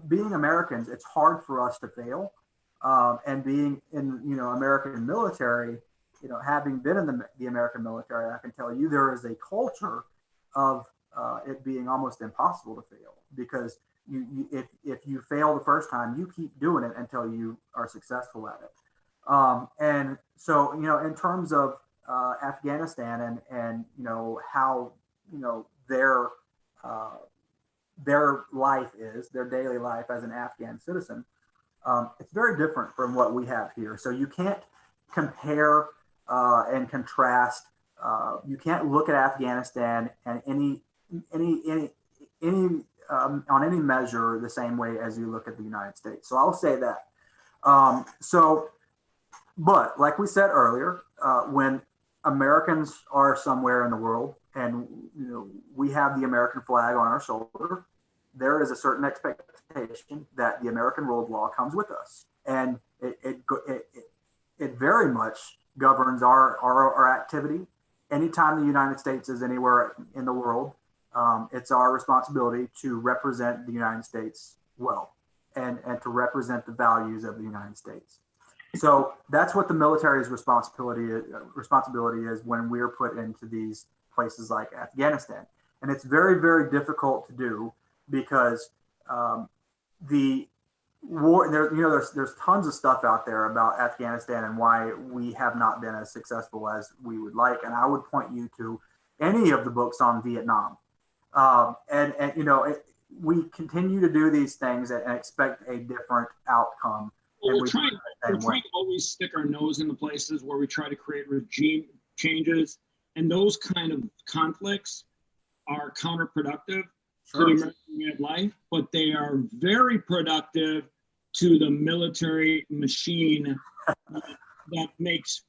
being Americans, it's hard for us to fail. And being in, American military, having been in the American military, I can tell you there is a culture of it being almost impossible to fail, because if you fail the first time, you keep doing it until you are successful at it. And so, in terms of Afghanistan and how, their life is, their daily life as an Afghan citizen, it's very different from what we have here. So you can't compare and contrast. You can't look at Afghanistan and on any measure the same way as you look at the United States. So I'll say that. But like we said earlier, when Americans are somewhere in the world and we have the American flag on our shoulder, there is a certain expectation that the American rule of law comes with us, and it very much governs our activity. Anytime the United States is anywhere in the world, it's our responsibility to represent the United States well, and to represent the values of the United States. So that's what the military's responsibility is when we're put into these places like Afghanistan. And it's very, very difficult to do, because the war, there's tons of stuff out there about Afghanistan and why we have not been as successful as we would like. And I would point you to any of the books on Vietnam. We continue to do these things and expect a different outcome. Well, we're trying to always stick our nose into places where we try to create regime changes, and those kind of conflicts are counterproductive to the American way of life, but they are very productive to the military machine that makes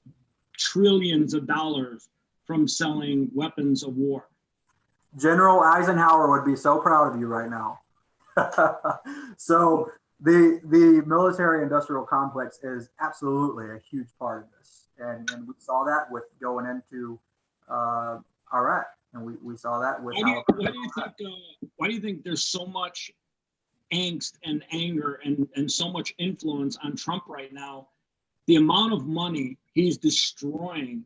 trillions of dollars from selling weapons of war. General Eisenhower would be so proud of you right now. So the military industrial complex is absolutely a huge part of this. And we saw that with going into Iraq. And we saw that with why do you think there's so much angst and anger and so much influence on Trump right now? The amount of money he's destroying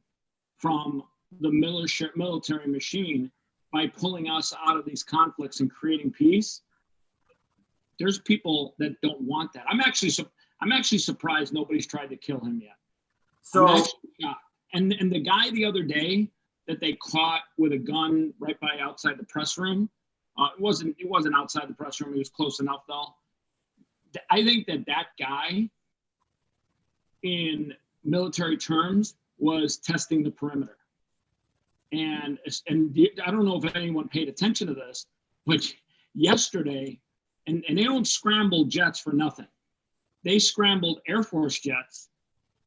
from the military machine by pulling us out of these conflicts and creating peace. There's people that don't want that. I'm actually surprised nobody's tried to kill him yet. So, and the guy the other day that they caught with a gun right by outside the press room, it wasn't outside the press room. It was close enough though. I think that guy, in military terms, was testing the perimeter. And I don't know if anyone paid attention to this, but yesterday, and they don't scramble jets for nothing. They scrambled Air Force jets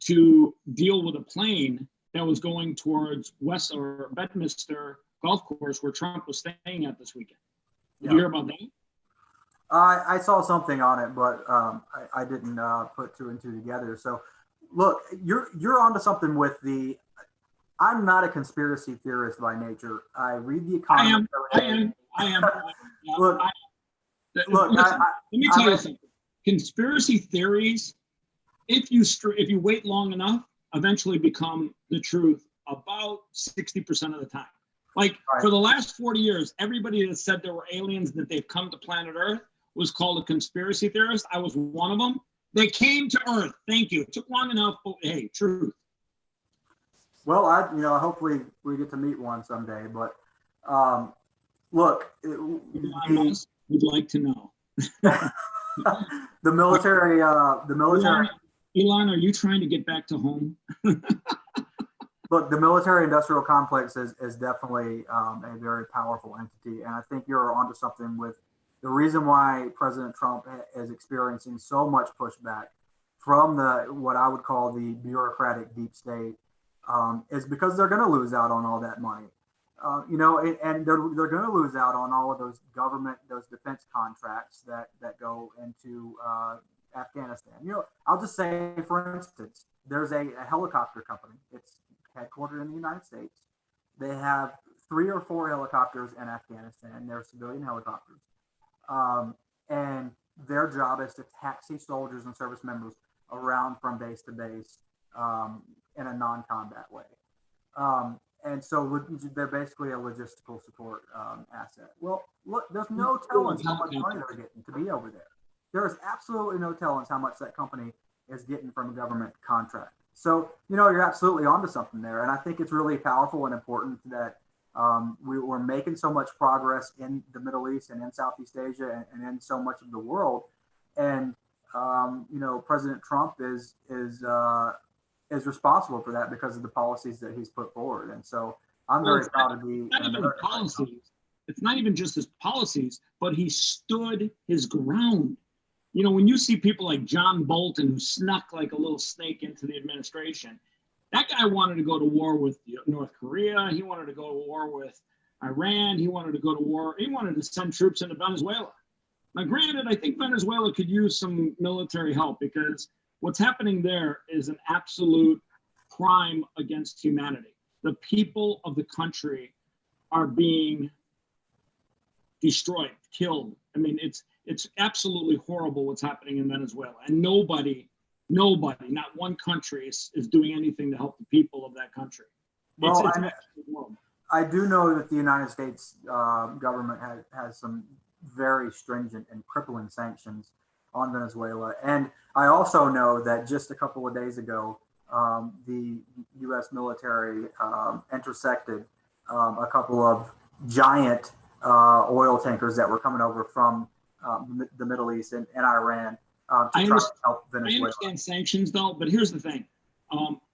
to deal with a plane that was going towards West or Bedminster Golf Course where Trump was staying at this weekend. Did you hear about that? I saw something on it, but I didn't put two and two together. So, look, you're onto something with the. I'm not a conspiracy theorist by nature. I read the Economist. I am. Look, listen, let me tell you something. Conspiracy theories, if you wait long enough, eventually become the truth about 60% of the time. Like for the last 40 years, everybody that said there were aliens that they've come to planet Earth was called a conspiracy theorist. I was one of them. They came to Earth. Thank you. It took long enough, but hey, truth. Well, hopefully we get to meet one someday. But look, would like to know. the military. Elon, are you trying to get back to home? Look, the military-industrial complex is definitely a very powerful entity, and I think you're onto something with the reason why President Trump is experiencing so much pushback from what I would call the bureaucratic deep state is because they're going to lose out on all that money, and they're going to lose out on all of those defense contracts that go into Afghanistan. I'll just say, for instance, there's a helicopter company. It's headquartered in the United States. They have 3 or 4 helicopters in Afghanistan. They're civilian helicopters. And their job is to taxi soldiers and service members around from base to base in a non-combat way. And so they're basically a logistical support asset. Well, look, there's no telling how much money they're getting to be over there. There is absolutely no telling how much that company is getting from a government contract. So, you're absolutely onto something there. And I think it's really powerful and important that we're making so much progress in the Middle East and in Southeast Asia and in so much of the world. And, President Trump is responsible for that because of the policies that he's put forward. And so I'm very proud of the policies. It's not even just his policies, but he stood his ground. When you see people like John Bolton, who snuck like a little snake into the administration, that guy wanted to go to war with North Korea. He wanted to go to war with Iran. He wanted to go to war. He wanted to send troops into Venezuela. Now, granted, I think Venezuela could use some military help because what's happening there is an absolute crime against humanity. The people of the country are being destroyed, killed. I mean, it's absolutely horrible what's happening in Venezuela. And nobody, not one country is doing anything to help the people of that country. Well, I do know that the United States government has some very stringent and crippling sanctions on Venezuela. And I also know that just a couple of days ago, the U.S. military intercepted a couple of giant oil tankers that were coming over from the Middle East and Iran to try to help Venezuela. I understand sanctions, though, but here's the thing.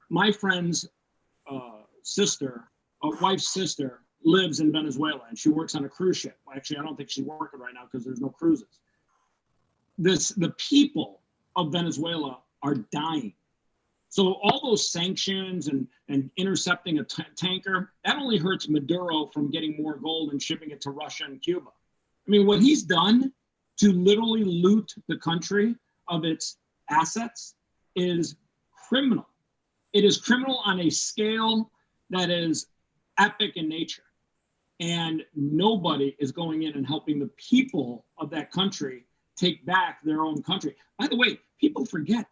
My friend's wife's sister, lives in Venezuela, and she works on a cruise ship. Well, actually, I don't think she's working right now because there's no cruises. The people of Venezuela are dying. So all those sanctions and intercepting a tanker, that only hurts Maduro from getting more gold and shipping it to Russia and Cuba. I mean, what he's done to literally loot the country of its assets is criminal. It is criminal on a scale that is epic in nature. And nobody is going in and helping the people of that country take back their own country. By the way, people forget,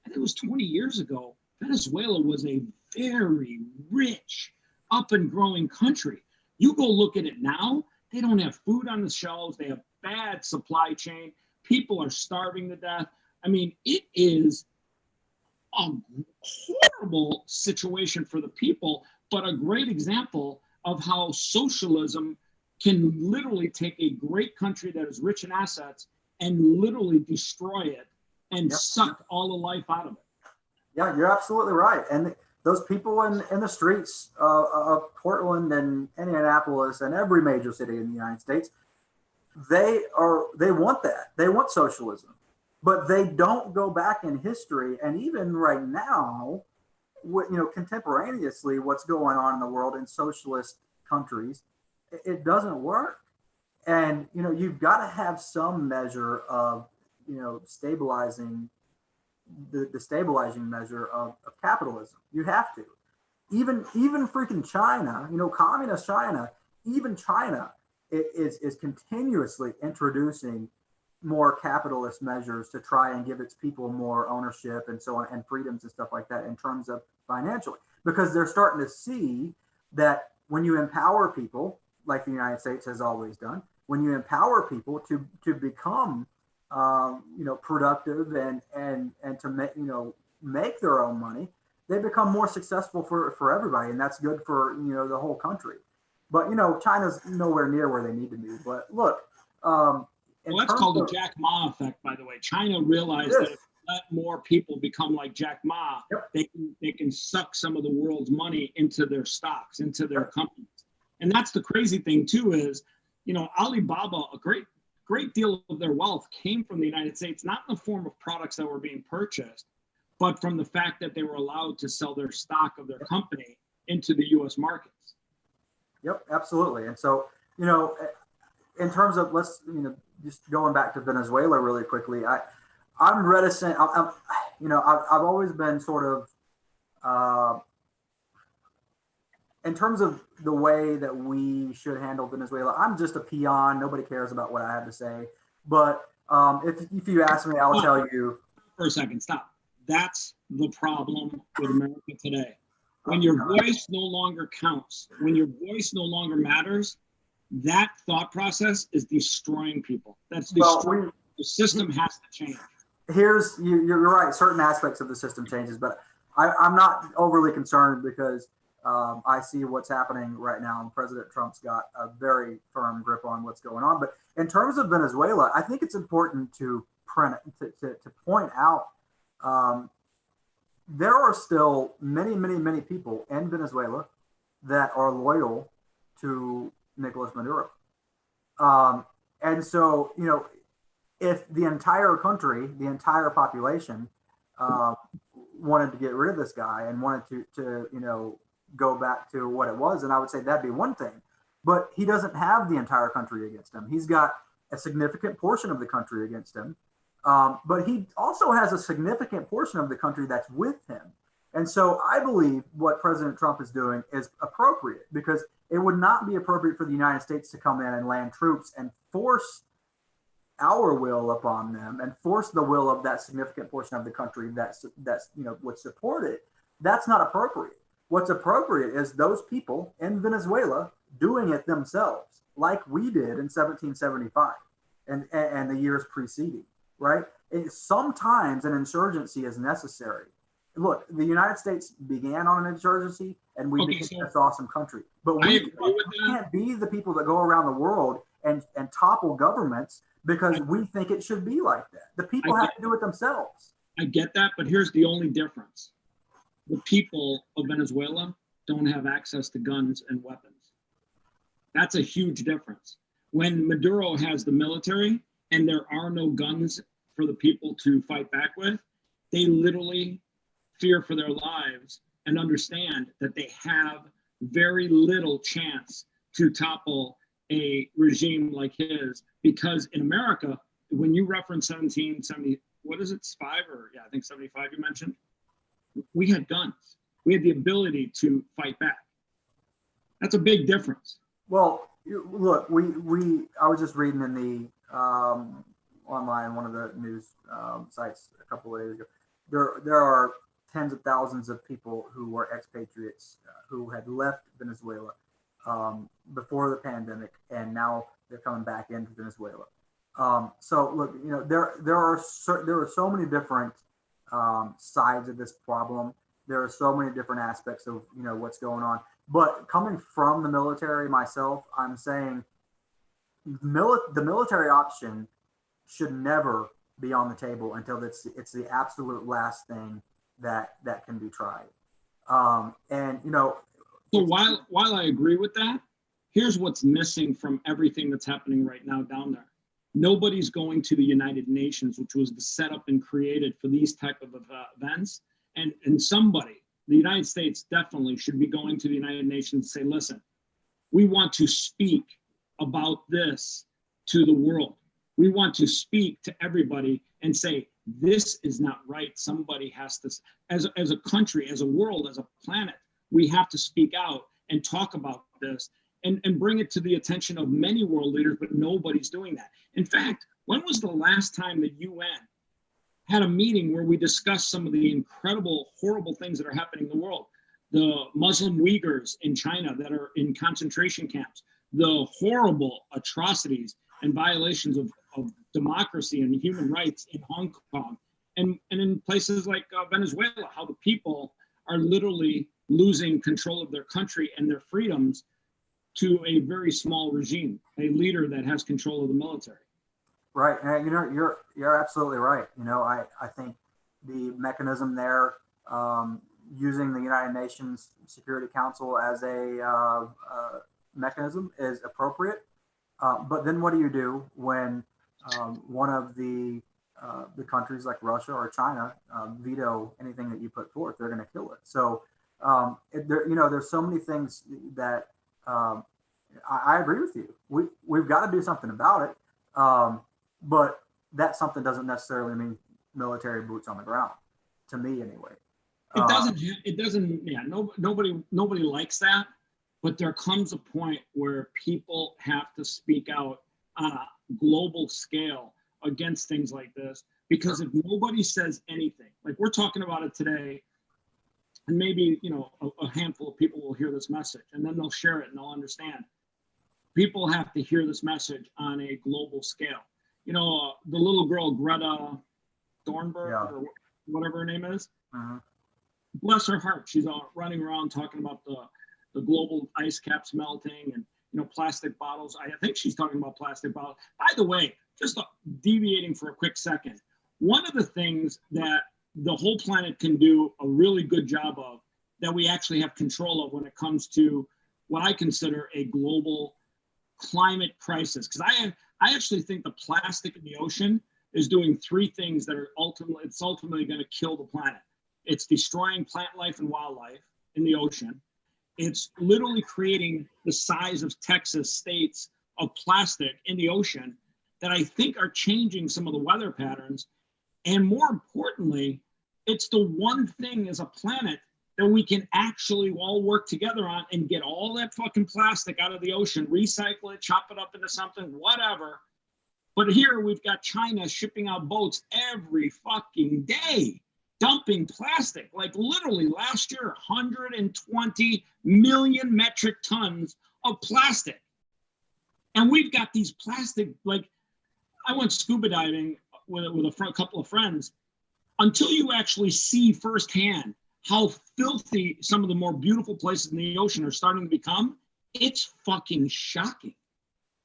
I think it was 20 years ago, Venezuela was a very rich, up and growing country. You go look at it now, they don't have food on the shelves. They have bad supply chain. People are starving to death. I mean, it is a horrible situation for the people, but a great example of how socialism can literally take a great country that is rich in assets and literally destroy it and suck all the life out of it. Yeah, you're absolutely right. And those people in the streets of Portland and Indianapolis and every major city in the United States, they want that. They want socialism, but they don't go back in history. And even right now, contemporaneously, what's going on in the world in socialist countries, it doesn't work. And, you've got to have some measure of, stabilizing the stabilizing measure of capitalism. You have to. Even freaking China, communist China, even China is continuously introducing more capitalist measures to try and give its people more ownership and so on, and freedoms and stuff like that in terms of financially, because they're starting to see that when you empower people, like the United States has always done, when you empower people to become productive and to make their own money, they become more successful for everybody, and that's good for the whole country. But China's nowhere near where they need to be. But look, that's called the Jack Ma effect, by the way. China realized that if you let more people become like Jack Ma, yep, they can suck some of the world's money into their stocks, into their companies. And that's the crazy thing too, is Alibaba, a great deal of their wealth came from the United States, not in the form of products that were being purchased, but from the fact that they were allowed to sell their stock of their company into the U.S. markets. Yep, absolutely. And so, in terms of just going back to Venezuela really quickly, I'm reticent. I've always been sort of in terms of the way that we should handle Venezuela. I'm just a peon. Nobody cares about what I have to say. But if you ask me, I'll tell you. For a second, stop. That's the problem with America today. When your voice no longer counts, when your voice no longer matters, that thought process is destroying people. That's destroying. The system has to change. You're right. Certain aspects of the system changes, but I'm not overly concerned because I see what's happening right now, and President Trump's got a very firm grip on what's going on. But in terms of Venezuela, I think it's important to point out there are still many, many, many people in Venezuela that are loyal to Nicolas Maduro. And so, if the entire country, the entire population wanted to get rid of this guy and wanted to go back to what it was, and I would say that'd be one thing. But he doesn't have the entire country against him. He's got a significant portion of the country against him. But he also has a significant portion of the country that's with him. And so I believe what President Trump is doing is appropriate, because it would not be appropriate for the United States to come in and land troops and force our will upon them and force the will of that significant portion of the country that's would support it. That's not appropriate. What's appropriate is those people in Venezuela doing it themselves, like we did in 1775 and the years preceding. Right? Sometimes an insurgency is necessary. Look, the United States began on an insurgency, and we became this awesome country. But we can't be the people that go around the world and topple governments because we think it should be like that. The people have to do it themselves. I get that, but here's the only difference. The people of Venezuela don't have access to guns and weapons. That's a huge difference. When Maduro has the military and there are no guns for the people to fight back with, they literally fear for their lives and understand that they have very little chance to topple a regime like his. Because in America, when you reference 1770, what is it, 5 or I think 75 you mentioned, we had guns. We had the ability to fight back. That's a big difference. Well, look, I was just reading in the online, one of the news sites a couple of days ago. There are tens of thousands of people who were expatriates who had left Venezuela before the pandemic, and now they're coming back into Venezuela. So look, there are so many different sides of this problem. There are so many different aspects of what's going on. But coming from the military myself, I'm saying the military option should never be on the table until it's the absolute last thing that can be tried. And, you know, So while I agree with that, here's what's missing from everything that's happening right now down there. Nobody's going to the United Nations, which was set up and created for these type of events. And somebody, the United States definitely should be going to the United Nations and say, listen, we want to speak about this to the world. We want to speak to everybody and say, this is not right. Somebody has to, as a country, as a world, as a planet, we have to speak out and talk about this and bring it to the attention of many world leaders, but nobody's doing that. In fact, when was the last time the UN had a meeting where we discussed some of the incredible, horrible things that are happening in the world? The Muslim Uyghurs in China that are in concentration camps, the horrible atrocities and violations of democracy and human rights in Hong Kong, and in places like Venezuela, how the people are literally losing control of their country and their freedoms to a very small regime, a leader that has control of the military. Right. And, you know, you're absolutely right. You know, I think the mechanism there, using the United Nations Security Council as a mechanism is appropriate. But then what do you do when one of the countries like Russia or China veto anything that you put forth? They're going to kill it. So, you know, there's so many things that I agree with you. We've got to do something about it. But that something doesn't necessarily mean military boots on the ground, to me anyway. It doesn't, yeah, nobody likes that, but there comes a point where people have to speak out on a global scale against things like this, because if nobody says anything, like we're talking about it today, and maybe, you know, a handful of people will hear this message and then they'll share it and they'll understand. People have to hear this message on a global scale. You know, the little girl, Greta Thunberg, or whatever her name is, bless her heart, she's running around talking about the global ice caps melting and, you know, plastic bottles. I think she's talking about plastic bottles. By the way, just deviating for a quick second, one of the things that the whole planet can do a really good job of, that we actually have control of when it comes to what I consider a global climate crisis, because I actually think the plastic in the ocean is doing three things that are ultimately going to kill the planet. It's destroying plant life and wildlife in the ocean. It's literally creating the size of Texas states of plastic in the ocean that I think are changing some of the weather patterns. And more importantly, it's the one thing as a planet that we can actually all work together on and get all that fucking plastic out of the ocean, recycle it, chop it up into something, whatever. But here we've got China shipping out boats every fucking day, dumping plastic. Like literally last year, 120 million metric tons of plastic. And we've got these plastic, like I went scuba diving with a couple of friends. Until you actually see firsthand how filthy some of the more beautiful places in the ocean are starting to become, it's fucking shocking.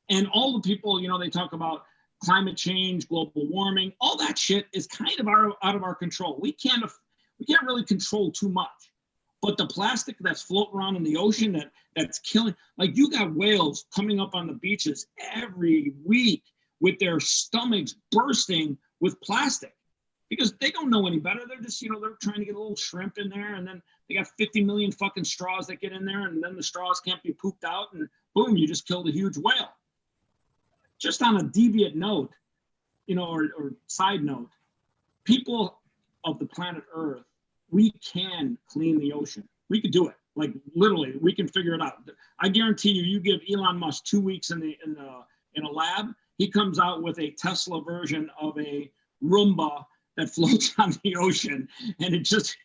And all the people, you know, they talk about climate change, global warming, all that shit is kind of out of our control. We can't really control too much. But the plastic that's floating around in the ocean that's killing, like you got whales coming up on the beaches every week with their stomachs bursting with plastic, because they don't know any better. They're just, you know, they're trying to get a little shrimp in there, and then they got 50 million fucking straws that get in there, and then the straws can't be pooped out, and boom, you just killed a huge whale. Just on a deviant note, you know, or side note, people of the planet Earth, we can clean the ocean. We could do it. Like literally, we can figure it out. I guarantee you, you give Elon Musk 2 weeks in a lab, he comes out with a Tesla version of a Roomba that floats on the ocean, and it's just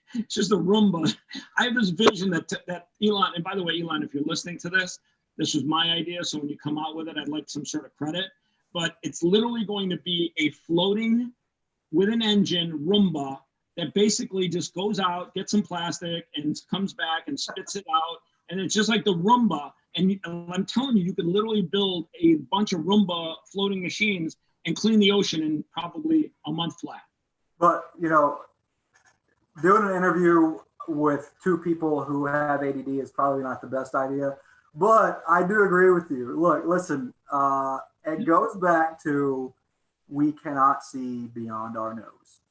a Roomba. I have this vision that Elon, and by the way, Elon, if you're listening to this was my idea, so when you come out with it, I'd like some sort of credit, but it's literally going to be a floating with an engine Roomba that basically just goes out, gets some plastic, and comes back and spits it out, and it's just like the Roomba, and I'm telling you, you could literally build a bunch of Roomba floating machines and clean the ocean in probably a month flat. But, you know, doing an interview with two people who have ADD is probably not the best idea. But I do agree with you. Look, listen, it goes back to we cannot see beyond our nose.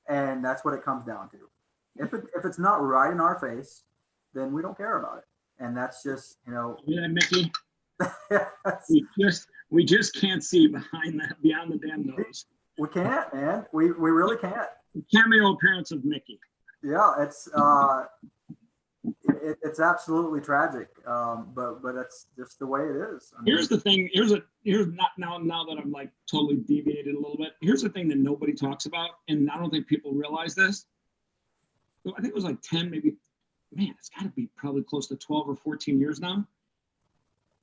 And that's what it comes down to. If it's not right in our face, then we don't care about it. And that's just, Yeah, Mickey. we just can't see beyond the damn nose. We can't, man. We really can't. Cameo appearance of Mickey. Yeah, it's absolutely tragic, but that's just the way it is. I mean, here's the thing. Here's not now that I'm like totally deviated a little bit. Here's the thing that nobody talks about, and I don't think people realize this. I think it was like 10, maybe. Man, it's got to be probably close to 12 or 14 years now.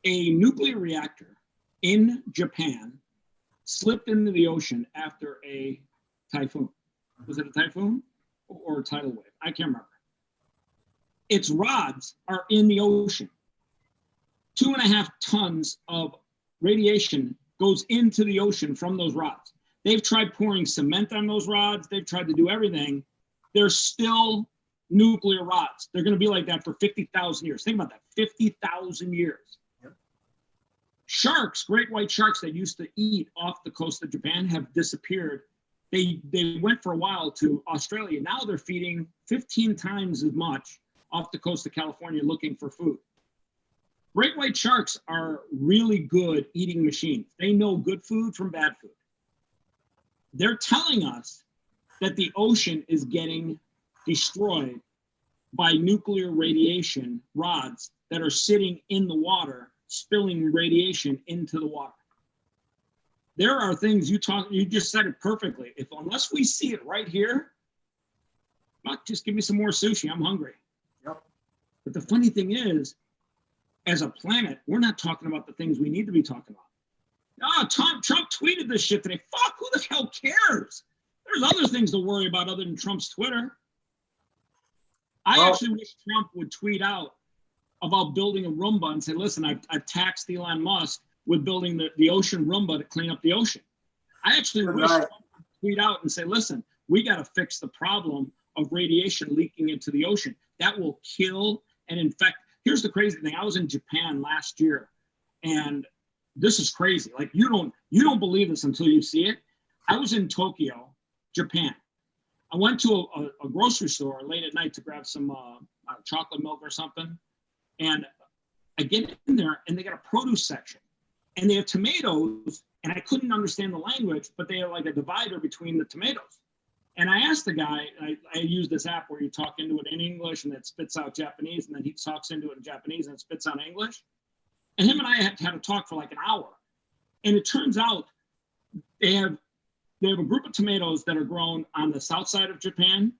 A nuclear reactor in Japan slipped into the ocean after a typhoon. Was it a typhoon or a tidal wave? I can't remember. Its rods are in the ocean. 2.5 tons of radiation goes into the ocean from those rods. They've tried pouring cement on those rods. They've tried to do everything. They're still nuclear rods. They're going to be like that for 50,000 years. Think about that, 50,000 years. Yep. Sharks, great white sharks that used to eat off the coast of Japan have disappeared. They went for a while to Australia. Now they're feeding 15 times as much off the coast of California looking for food. Great white sharks are really good eating machines. They know good food from bad food. They're telling us that the ocean is getting destroyed by nuclear radiation rods that are sitting in the water, spilling radiation into the water. There are things you just said it perfectly. Unless we see it right here, fuck, just give me some more sushi. I'm hungry. Yep. But the funny thing is, as a planet, we're not talking about the things we need to be talking about. Trump tweeted this shit today. Fuck, who the hell cares? There's other things to worry about other than Trump's Twitter. I actually wish Trump would tweet out about building a Roomba and say, listen, I've taxed Elon Musk with building the ocean Roomba to clean up the ocean. I actually wish Trump would tweet out and say, listen, we got to fix the problem of radiation leaking into the ocean. That will kill and infect. Here's the crazy thing. I was in Japan last year, and this is crazy. Like you don't believe this until you see it. I was in Tokyo, Japan. I went to a grocery store late at night to grab some chocolate milk or something. And I get in there and they got a produce section and they have tomatoes, and I couldn't understand the language, but they have like a divider between the tomatoes. And I asked the guy, I use this app where you talk into it in English and it spits out Japanese, and then he talks into it in Japanese and it spits out English. And him and I had a talk for like an hour. And it turns out they have a group of tomatoes that are grown on the south side of Japan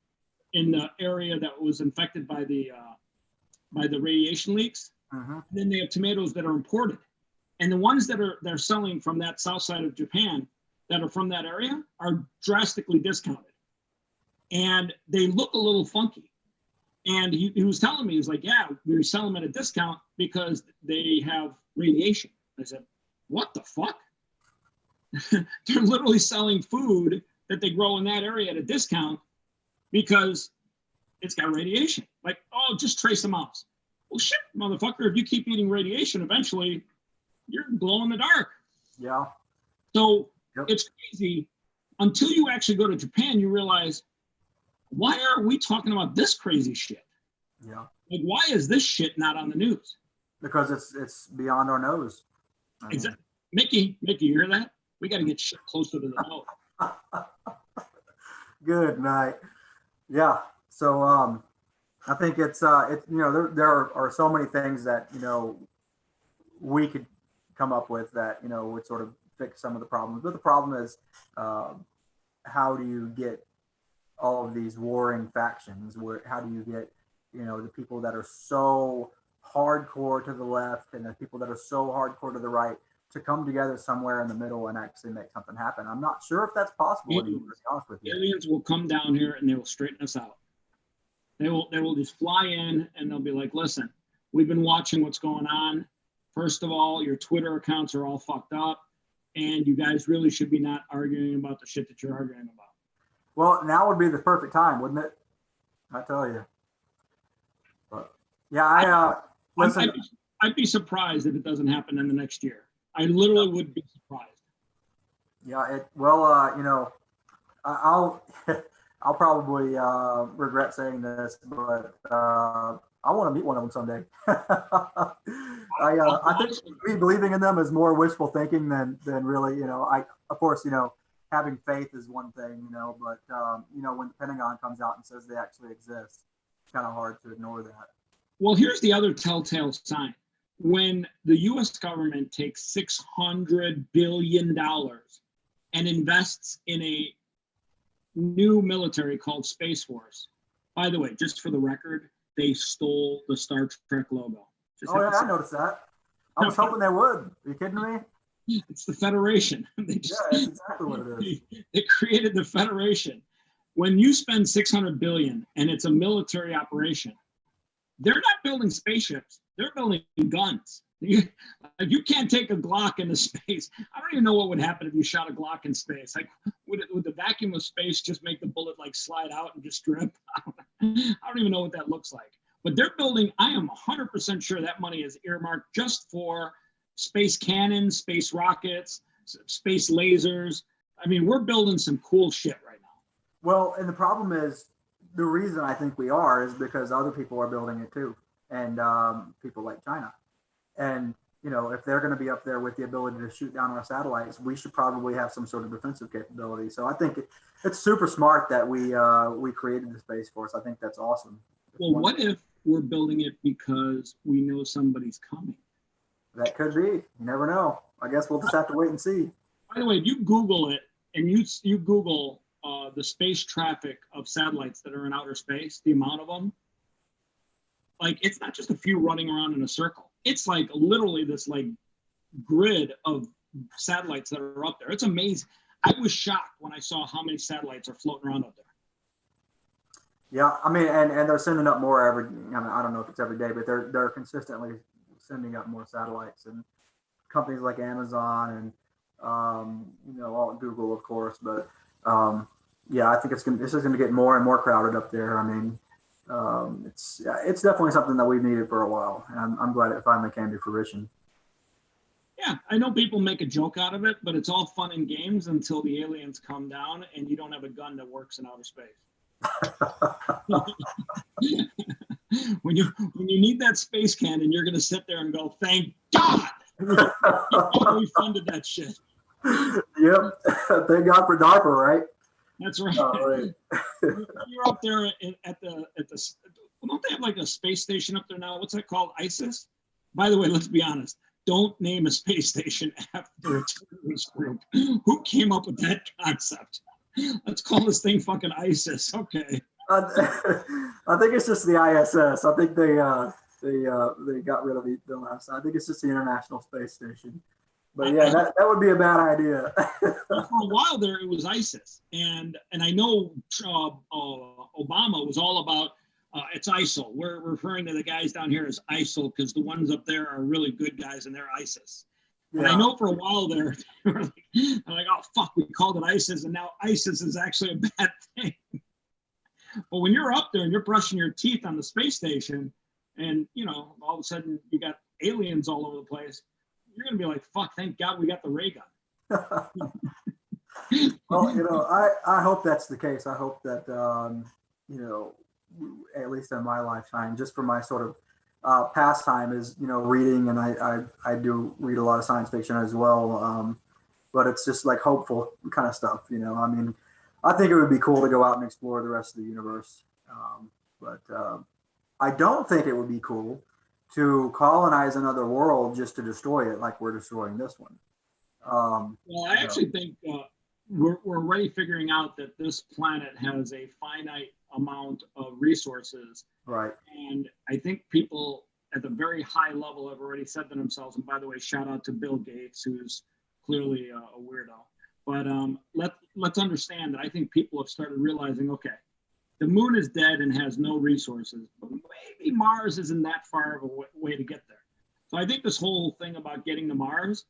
in the area that was infected by the radiation leaks. And then they have tomatoes that are imported. And the ones that they're selling from that south side of Japan that are from that area are drastically discounted. And they look a little funky. And he was telling me, he's like, yeah, we sell them at a discount because they have radiation. I said, what the fuck? They're literally selling food that they grow in that area at a discount because it's got radiation. Like, oh, just trace amounts. Well, shit, motherfucker, if you keep eating radiation, eventually you're glow in the dark. Yeah. So It's crazy. Until you actually go to Japan, you realize, why are we talking about this crazy shit? Yeah. Like, why is this shit not on the news? Because it's beyond our nose. Exactly. Mickey, you hear that? We got to get shit closer to the nose. Good night. Yeah. So I think it's there are so many things that we could come up with that would sort of fix some of the problems. But the problem is, how do you get all of these warring factions? How do you get the people that are so hardcore to the left and the people that are so hardcore to the right to come together somewhere in the middle and actually make something happen? I'm not sure if that's possible anymore, to be honest with you. Aliens will come down here and they will straighten us out. They will just fly in and they'll be like, listen, we've been watching what's going on. First of all, your Twitter accounts are all fucked up, and you guys really should be not arguing about the shit that you're arguing about. Well, now would be the perfect time, wouldn't it? I tell you. But yeah, listen. I'd be surprised if it doesn't happen in the next year. I literally would be surprised. Yeah, I'll I'll probably regret saying this, but I want to meet one of them someday. I think me believing in them is more wishful thinking than really, of course, having faith is one thing, but when the Pentagon comes out and says they actually exist, it's kind of hard to ignore that. Well, here's the other telltale sign. When the US government takes $600 billion and invests in a new military called Space Force. By the way, just for the record, they stole the Star Trek logo. I noticed that. I was hoping they would. Are you kidding me? It's the Federation. That's exactly what it is. They created the Federation. When you spend $600 billion and it's a military operation, they're not building spaceships. They're building guns. You can't take a Glock into space. I don't even know what would happen if you shot a Glock in space. Like, would the vacuum of space just make the bullet like slide out and just drip? I don't even know what that looks like. But they're building, I am 100% sure that money is earmarked just for space cannons, space rockets, space lasers. I mean, we're building some cool shit right now. Well, and the problem is, the reason I think we are is because other people are building it too. And people like China. And, if they're going to be up there with the ability to shoot down our satellites, we should probably have some sort of defensive capability. So I think it's super smart that we created the Space Force. I think that's awesome. Well, what if we're building it because we know somebody's coming? That could be. You never know. I guess we'll just have to wait and see. By the way, if you Google it and you Google the space traffic of satellites that are in outer space, the amount of them, like, it's not just a few running around in a circle. It's like literally this like grid of satellites that are up there. It's amazing. I was shocked when I saw how many satellites are floating around up there. Yeah, I mean, and they're sending up more I don't know if it's every day, but they're consistently sending up more satellites, and companies like Amazon and all Google, of course. But yeah, I think this is gonna get more and more crowded up there. I mean, it's definitely something that we've needed for a while, and I'm glad it finally came to fruition. Yeah, I know people make a joke out of it, but it's all fun and games until the aliens come down and you don't have a gun that works in outer space. when you need that space cannon, you're gonna sit there and go, "Thank God we funded that shit." Yep, thank God for DARPA, right? That's right. You're up there at the. Don't they have like a space station up there now? What's that called? ISIS. By the way, let's be honest. Don't name a space station after a terrorist group. Who came up with that concept? Let's call this thing fucking ISIS. Okay. I think it's just the ISS. I think they got rid of the last. I think it's just the International Space Station. But yeah, that would be a bad idea. For a while there, it was ISIS, and I know Obama was all about it's ISIL. We're referring to the guys down here as ISIL because the ones up there are really good guys, and they're ISIS. Yeah. And I know for a while there, they were like, "Oh fuck, we called it ISIS, and now ISIS is actually a bad thing." But when you're up there and you're brushing your teeth on the space station, and all of a sudden you got aliens all over the place, you're gonna be like, "Fuck! Thank God we got the ray gun." Well, I hope that's the case. I hope that at least in my lifetime, just for my sort of pastime is reading, and I do read a lot of science fiction as well. But it's just like hopeful kind of stuff. I mean, I think it would be cool to go out and explore the rest of the universe. But I don't think it would be cool to colonize another world just to destroy it like we're destroying this one. Well, I actually think we're already figuring out that this planet has a finite amount of resources. Right. And I think people at the very high level have already said to themselves, and by the way, shout out to Bill Gates, who's clearly a weirdo. But let's understand that I think people have started realizing, okay, the moon is dead and has no resources, but maybe Mars isn't that far of a way to get there. So I think this whole thing about getting to Mars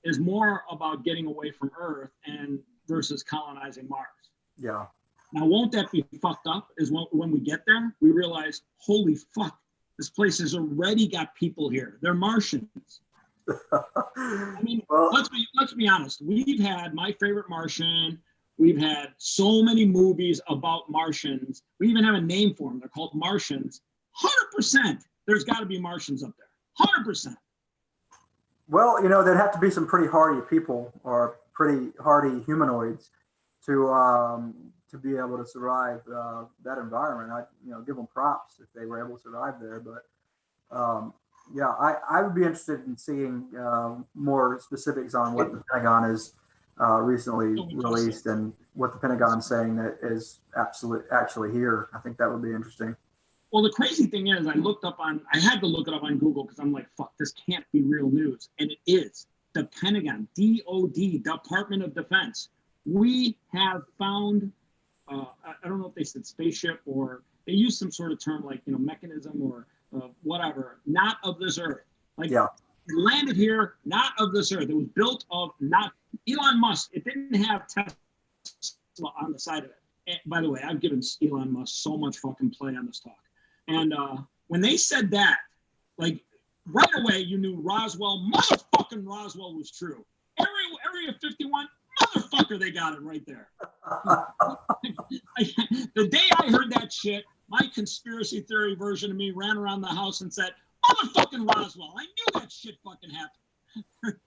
is more about getting away from Earth and versus colonizing Mars. Yeah. Now, won't that be fucked up? Is when we get there, we realize, holy fuck, This place has already got people here. They're Martians. I mean, Well, let's be honest. We've had My Favorite Martian. We've had so many movies about Martians. We even have a name for them. They're called Martians. 100%. There's got to be Martians up there. 100%. well, there'd have to be some pretty hardy people or pretty hardy humanoids to be able to survive that environment. I give them props if they were able to survive there. But yeah, I would be interested in seeing more specifics on what the Pentagon has recently released and what the Pentagon's saying that is actually here. I think that would be interesting. Well, the crazy thing is, I had to look it up on Google because I'm like, fuck, this can't be real news. And it is. The Pentagon, DOD, Department of Defense. We have found, I don't know if they said spaceship or they used some sort of term like, mechanism or whatever, not of this earth. Like, yeah. It landed here, not of this earth. It was built of not Elon Musk. It didn't have Tesla on the side of it. And by the way, I've given Elon Musk so much fucking play on this talk. And when they said that, like right away, you knew motherfucking Roswell was true. Area 51, motherfucker, they got it right there. The day I heard that shit, my conspiracy theory version of me ran around the house and said, motherfucking Roswell. I knew that shit fucking happened.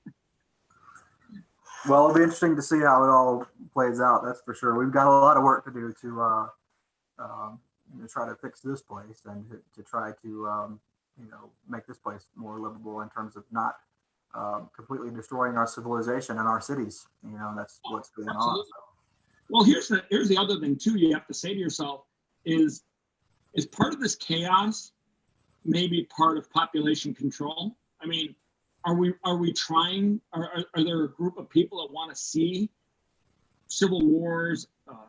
Well, it'll be interesting to see how it all plays out. That's for sure. We've got a lot of work to do to try to fix this place and to try to make this place more livable in terms of not completely destroying our civilization and our cities. That's what's going on. So. Well, here's the other thing too. You have to say to yourself is part of this chaos maybe part of population control? I mean, are we trying? Are there a group of people that want to see civil wars,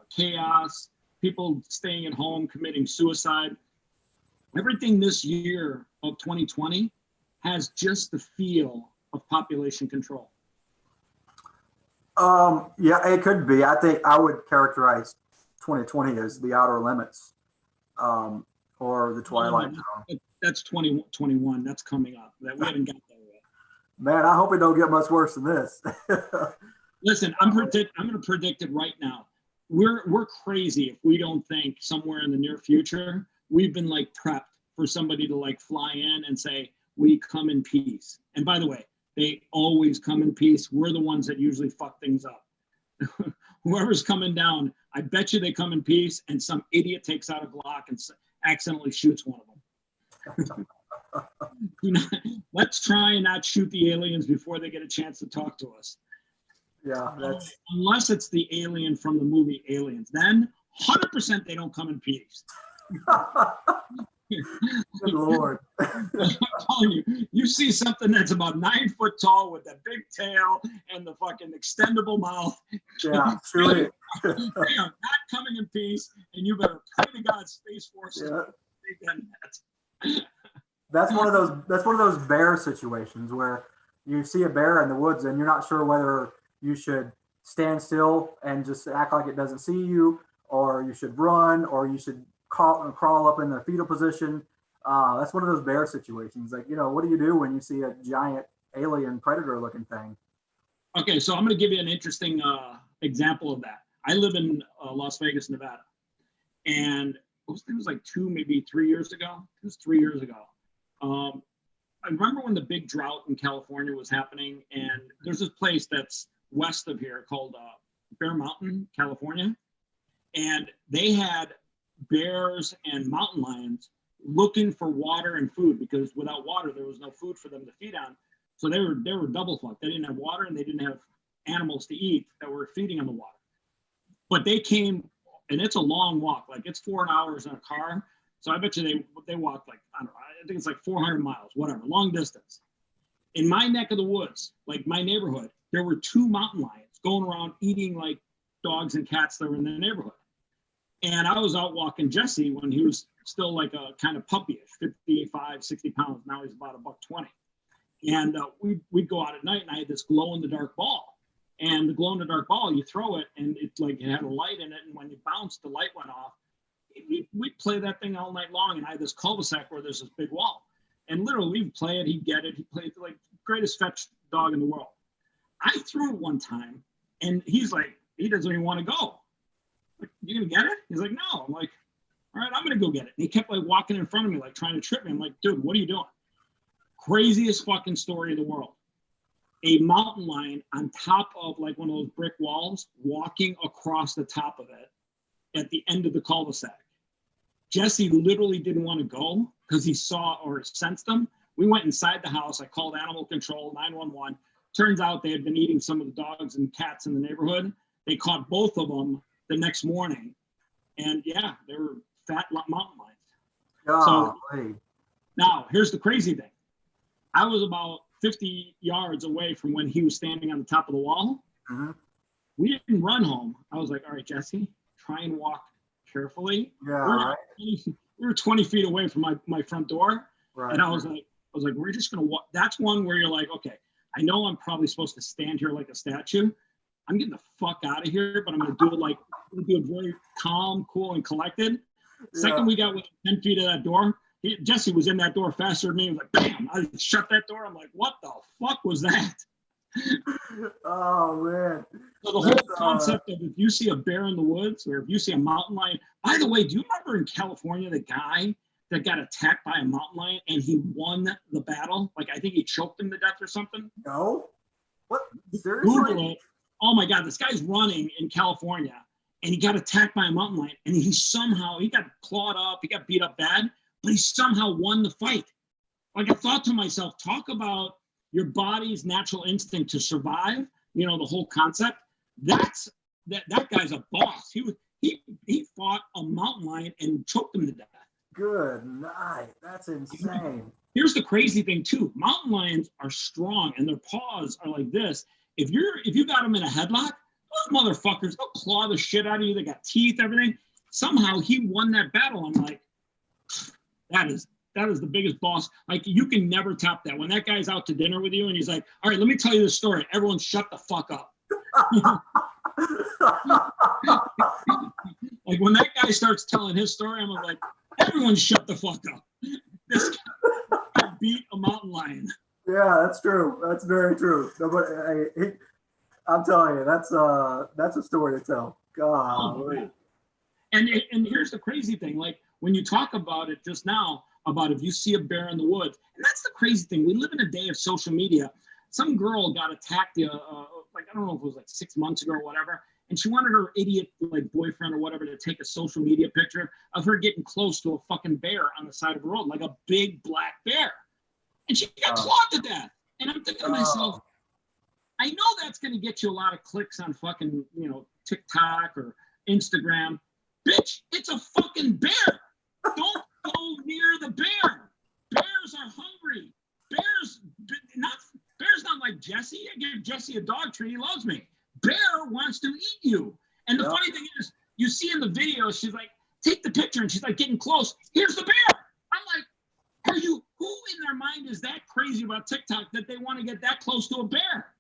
chaos, people staying at home, committing suicide? Everything this year of 2020 has just the feel of population control. Yeah, it could be. I think I would characterize 2020 as the outer limits, or the twilight zone. That's 2021. That's coming up. That we haven't got there yet. Man, I hope it don't get much worse than this. Listen, I'm going to predict it right now. We're crazy if we don't think somewhere in the near future we've been like prepped for somebody to like fly in and say we come in peace. And by the way, they always come in peace. We're the ones that usually fuck things up. Whoever's coming down, I bet you they come in peace, and some idiot takes out a Glock and accidentally shoots one of them. Let's try and not shoot the aliens before they get a chance to talk to us. Yeah, unless it's the alien from the movie Aliens, then 100% they don't come in peace. Good Lord. I'm telling you, you see something that's about 9 foot tall with a big tail and the fucking extendable mouth. Yeah, truly. They are not coming in peace, and you better pray to God Space Force. Yeah. That's one of those bear situations where you see a bear in the woods and you're not sure whether you should stand still and just act like it doesn't see you, or you should run, or you should crawl up in the fetal position. That's one of those bear situations. Like, what do you do when you see a giant alien predator looking thing? Okay, so I'm going to give you an interesting example of that. I live in Las Vegas, Nevada, and it was like 3 years ago. It was 3 years ago. I remember when the big drought in California was happening, and there's this place that's west of here called Bear Mountain, California, and they had bears and mountain lions looking for water and food, because without water there was no food for them to feed on. So they were double fucked. They didn't have water and they didn't have animals to eat that were feeding on the water. But they came, and it's a long walk, like it's 4 hours in a car. So I bet you they walked like, I don't know, I think it's like 400 miles, whatever, long distance. In my neck of the woods, like my neighborhood, there were 2 mountain lions going around eating like dogs and cats that were in the neighborhood. And I was out walking Jesse when he was still like a kind of puppyish, 55, 60 pounds. Now he's about $120. And we'd go out at night, and I had this glow-in-the-dark ball. And the glow-in-the-dark ball, you throw it, and it had a light in it. And when you bounced, the light went off. we play that thing all night long. And I had this cul-de-sac where there's this big wall. And literally we'd play it, he'd get it. He played like greatest fetch dog in the world. I threw it one time and he's like, he doesn't even want to go. Like, you gonna get it? He's like, no. I'm like, all right, I'm gonna go get it. And he kept like walking in front of me, like trying to trip me. I'm like, dude, what are you doing? Craziest fucking story of the world. A mountain lion on top of like one of those brick walls, walking across the top of it at the end of the cul-de-sac. Jesse literally didn't want to go because he saw or sensed them. We went inside the house. I called animal control, 911. Turns out they had been eating some of the dogs and cats in the neighborhood. They caught both of them the next morning. And yeah, they were fat mountain lions. Oh, so hey. now here's the crazy thing. I was about 50 yards away from when he was standing on the top of the wall. Mm-hmm. We didn't run home. I was like, all right, Jesse, try and walk carefully. Yeah, we were 20 feet away from my front door. right. And I was like, we're just going to walk. That's one where you're like, okay, I know I'm probably supposed to stand here like a statue. I'm getting the fuck out of here, but I'm going to do it like, very calm, cool, and collected. Second, we got within 10 feet of that door. Jesse was in that door faster than me. He was like, bam! I shut that door. I'm like, what the fuck was that? Oh, man. So the whole concept of if you see a bear in the woods or if you see a mountain lion. By the way, do you remember in California the guy that got attacked by a mountain lion and he won the battle? Like, I think he choked him to death or something. No? What? Seriously? Google it. Oh my God, this guy's running in California and he got attacked by a mountain lion and he got clawed up, he got beat up bad, but he somehow won the fight. Like, I thought to myself, talk about your body's natural instinct to survive, the whole concept. That guy's a boss. He fought a mountain lion and choked him to death. Good night. That's insane. Here's the crazy thing too. Mountain lions are strong and their paws are like this. If you got them in a headlock, those motherfuckers, they'll claw the shit out of you. They got teeth, everything. Somehow he won that battle. I'm like, that is the biggest boss. Like, you can never top that. When that guy's out to dinner with you and he's like, all right, let me tell you the story. Everyone shut the fuck up. Like, when that guy starts telling his story, I'm like, everyone shut the fuck up. This guy beat a mountain lion. Yeah, that's true. That's very true. No, but I'm telling you, that's a story to tell. God. Oh, and here's the crazy thing. Like, when you talk about it just now, about if you see a bear in the woods, and that's the crazy thing. We live in a day of social media. Some girl got attacked, like, I don't know if it was like 6 months ago or whatever, and she wanted her idiot like boyfriend or whatever to take a social media picture of her getting close to a fucking bear on the side of the road, like a big black bear. And she got clawed to death. And I'm thinking to myself, I know that's going to get you a lot of clicks on fucking, TikTok or Instagram. Bitch, it's a fucking bear. Don't go near the bear. Bears are hungry. Bears not like Jesse. I give Jesse a dog treat. He loves me. Bear wants to eat you. And the funny thing is, you see in the video, she's like, take the picture, and she's like getting close. Here's the bear. I'm like, who in their mind is that crazy about TikTok that they want to get that close to a bear?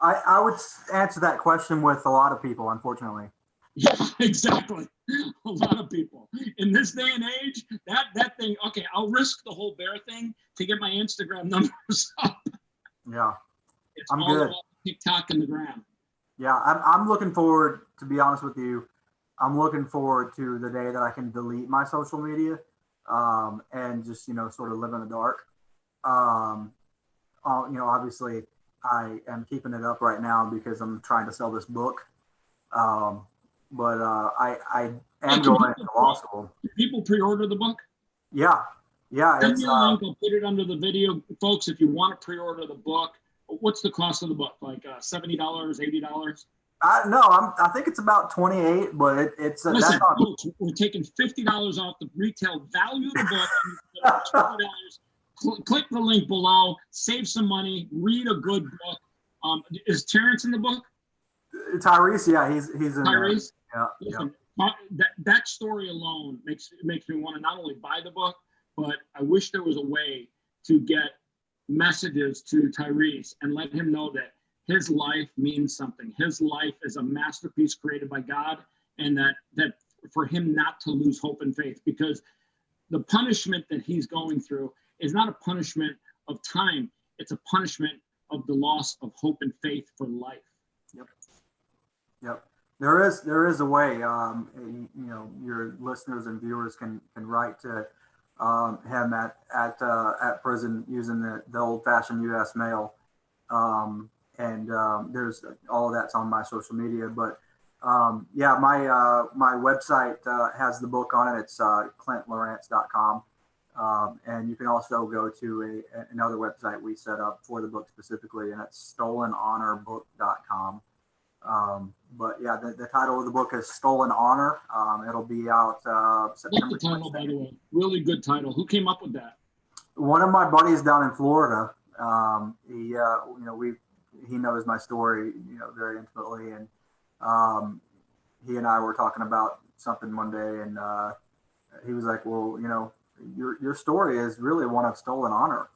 I would answer that question with a lot of people, unfortunately. Yeah, exactly. A lot of people in this day and age, that thing. Okay, I'll risk the whole bear thing to get my Instagram numbers up. Yeah, it's I'm all good. about TikTok and the gram. Yeah, I'm looking forward. To be honest with you, I'm looking forward to the day that I can delete my social media, and just sort of live in the dark. Obviously, I am keeping it up right now because I'm trying to sell this book. But I am going to law school. Can people pre-order the book? Yeah. Send me a link. I'll put it under the video, folks. If you want to pre-order the book, what's the cost of the book? Like $70, $80? No, I think it's about $28, but it's listen, folks, we're taking $50 off the retail value of the book. $20. Click the link below. Save some money. Read a good book. Is Terrence in the book? Tyrese, yeah, he's in Tyrese. There. Listen, that story alone makes me want to not only buy the book, but I wish there was a way to get messages to Tyrese and let him know that his life means something. His life is a masterpiece created by God, and that for him not to lose hope and faith, because the punishment that he's going through is not a punishment of time. It's a punishment of the loss of hope and faith for life. Yep. Yep. There is a way, you know, your listeners and viewers can write to him at prison using the old fashioned U.S. mail. There's all of that's on my social media, but yeah, my website has the book on it. It's ClintLorance.com. And you can also go to another website we set up for the book specifically, and it's StolenHonorBook.com. But yeah, the title of the book is Stolen Honor. It'll be out September. What's the title, by the way? Really good title. Who came up with that? One of my buddies down in Florida. He knows my story, you know, very intimately, and he and I were talking about something one day, and he was like, "Well, you know, your story is really one of stolen honor,"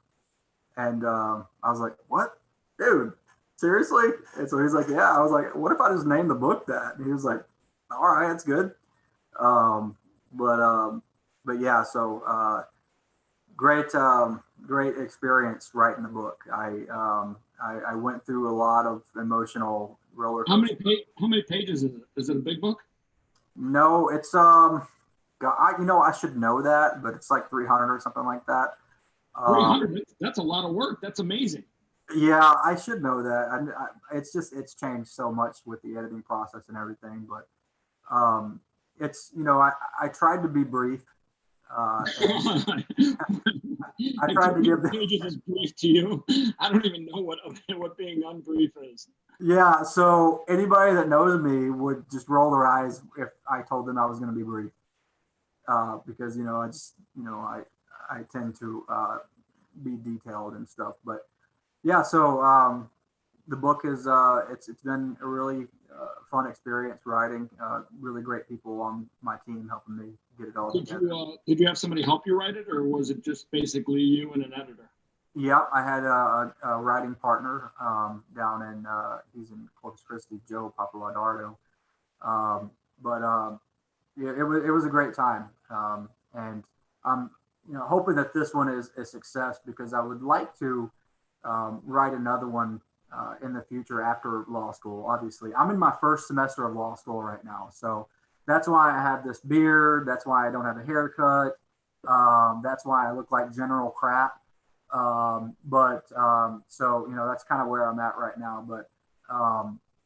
and I was like, "What, dude? Seriously?" And so he's like, "Yeah." I was like, "What if I just named the book that?" And he was like, "All right, that's good." But yeah, so great experience writing the book. I went through a lot of emotional roller coasters. How many pages is it? Is it a big book? No, it's I should know that, but it's like 300 or something like that. 300. That's a lot of work. That's amazing. Yeah, I should know that. It's changed so much with the editing process and everything, but it's, you know, I tried to be brief. I tried to give the pages is brief to you. I don't even know what being unbrief is. Yeah, so anybody that knows me would just roll their eyes if I told them I was going to be brief, because, you know, I tend to be detailed and stuff. But yeah, so the book is it's been a really fun experience writing. Really great people on my team helping me get it all together. Did you have somebody help you write it, or was it just basically you and an editor? Yeah, I had a writing partner down in he's in Corpus Christi, Joe Papaladardo. Yeah, it was a great time, and I'm, you know, hoping that this one is a success, because I would like to write another one in the future after law school. Obviously, I'm in my first semester of law school right now, so that's why I have this beard. That's why I don't have a haircut. That's why I look like general crap. So, you know, that's kind of where I'm at right now. But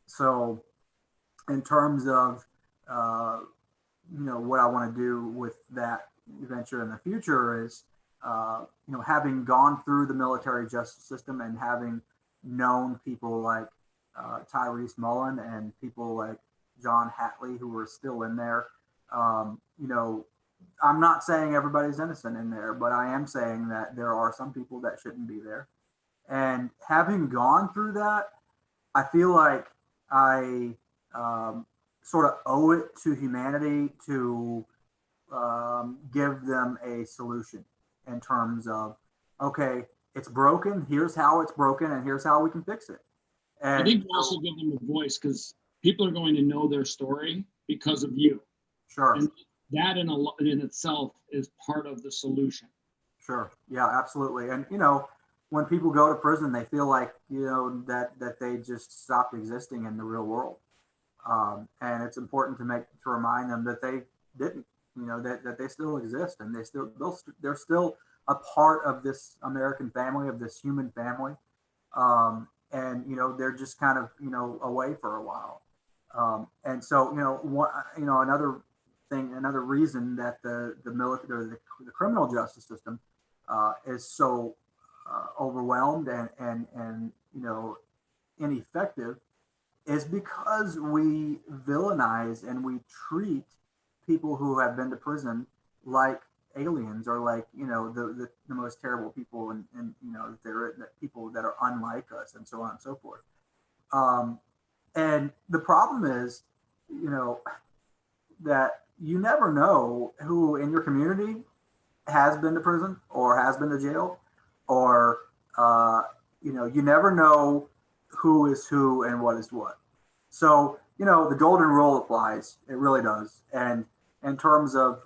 so in terms of, you know, what I want to do with that venture in the future is, you know, having gone through the military justice system and having known people like Tyrese Mullen and people like John Hatley who were still in there, you know, I'm not saying everybody's innocent in there, but I am saying that there are some people that shouldn't be there. And having gone through that, I feel like I sort of owe it to humanity to give them a solution in terms of, okay, it's broken, here's how it's broken, and here's how we can fix it. And I think you also give them a voice, because people are going to know their story because of you. Sure. And that in itself is part of the solution. Sure. Yeah, absolutely. And, you know, when people go to prison, they feel like, you know, that they just stopped existing in the real world. And it's important to remind them that they didn't, you know, that they still exist, and they're still a part of this American family, of this human family. And, you know, they're just kind of, you know, away for a while. And so, you know, another reason that the military, the criminal justice system is so overwhelmed and you know, ineffective is because we villainize and we treat people who have been to prison like aliens, or like, you know, the most terrible people, and you know, they're people that are unlike us, and so on and so forth. And the problem is, you know, that you never know who in your community has been to prison or has been to jail, or you know, you never know who is who and what is what. So, you know, the golden rule applies. It really does. And in terms of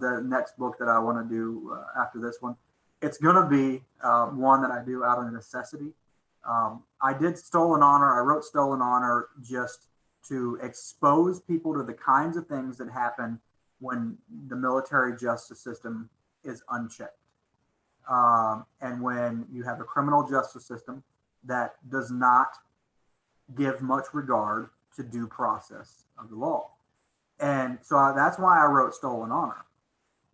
the next book that I want to do after this one. It's going to be one that I do out of necessity. I did Stolen Honor. I wrote Stolen Honor just to expose people to the kinds of things that happen when the military justice system is unchecked. And when you have a criminal justice system that does not give much regard to due process of the law. And so that's why I wrote Stolen Honor.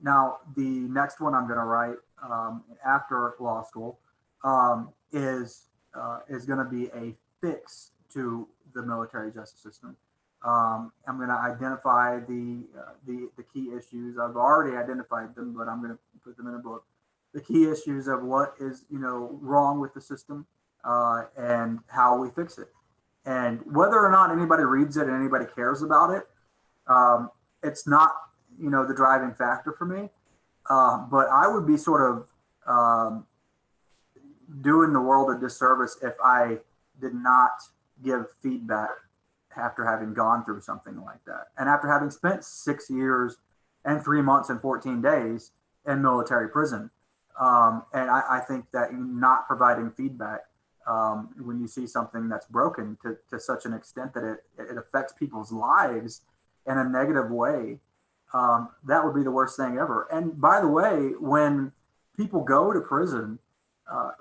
Now, the next one I'm going to write after law school is going to be a fix to the military justice system. I'm going to identify the key issues. I've already identified them, but I'm going to put them in a book. The key issues of what is wrong with the system and how we fix it. And whether or not anybody reads it and anybody cares about it, it's not the driving factor for me. But I would be sort of doing the world a disservice if I did not give feedback after having gone through something like that. And after having spent 6 years and 3 months and 14 days in military prison. And I think that not providing feedback when you see something that's broken to such an extent that it affects people's lives in a negative way, that would be the worst thing ever. And by the way, when people go to prison,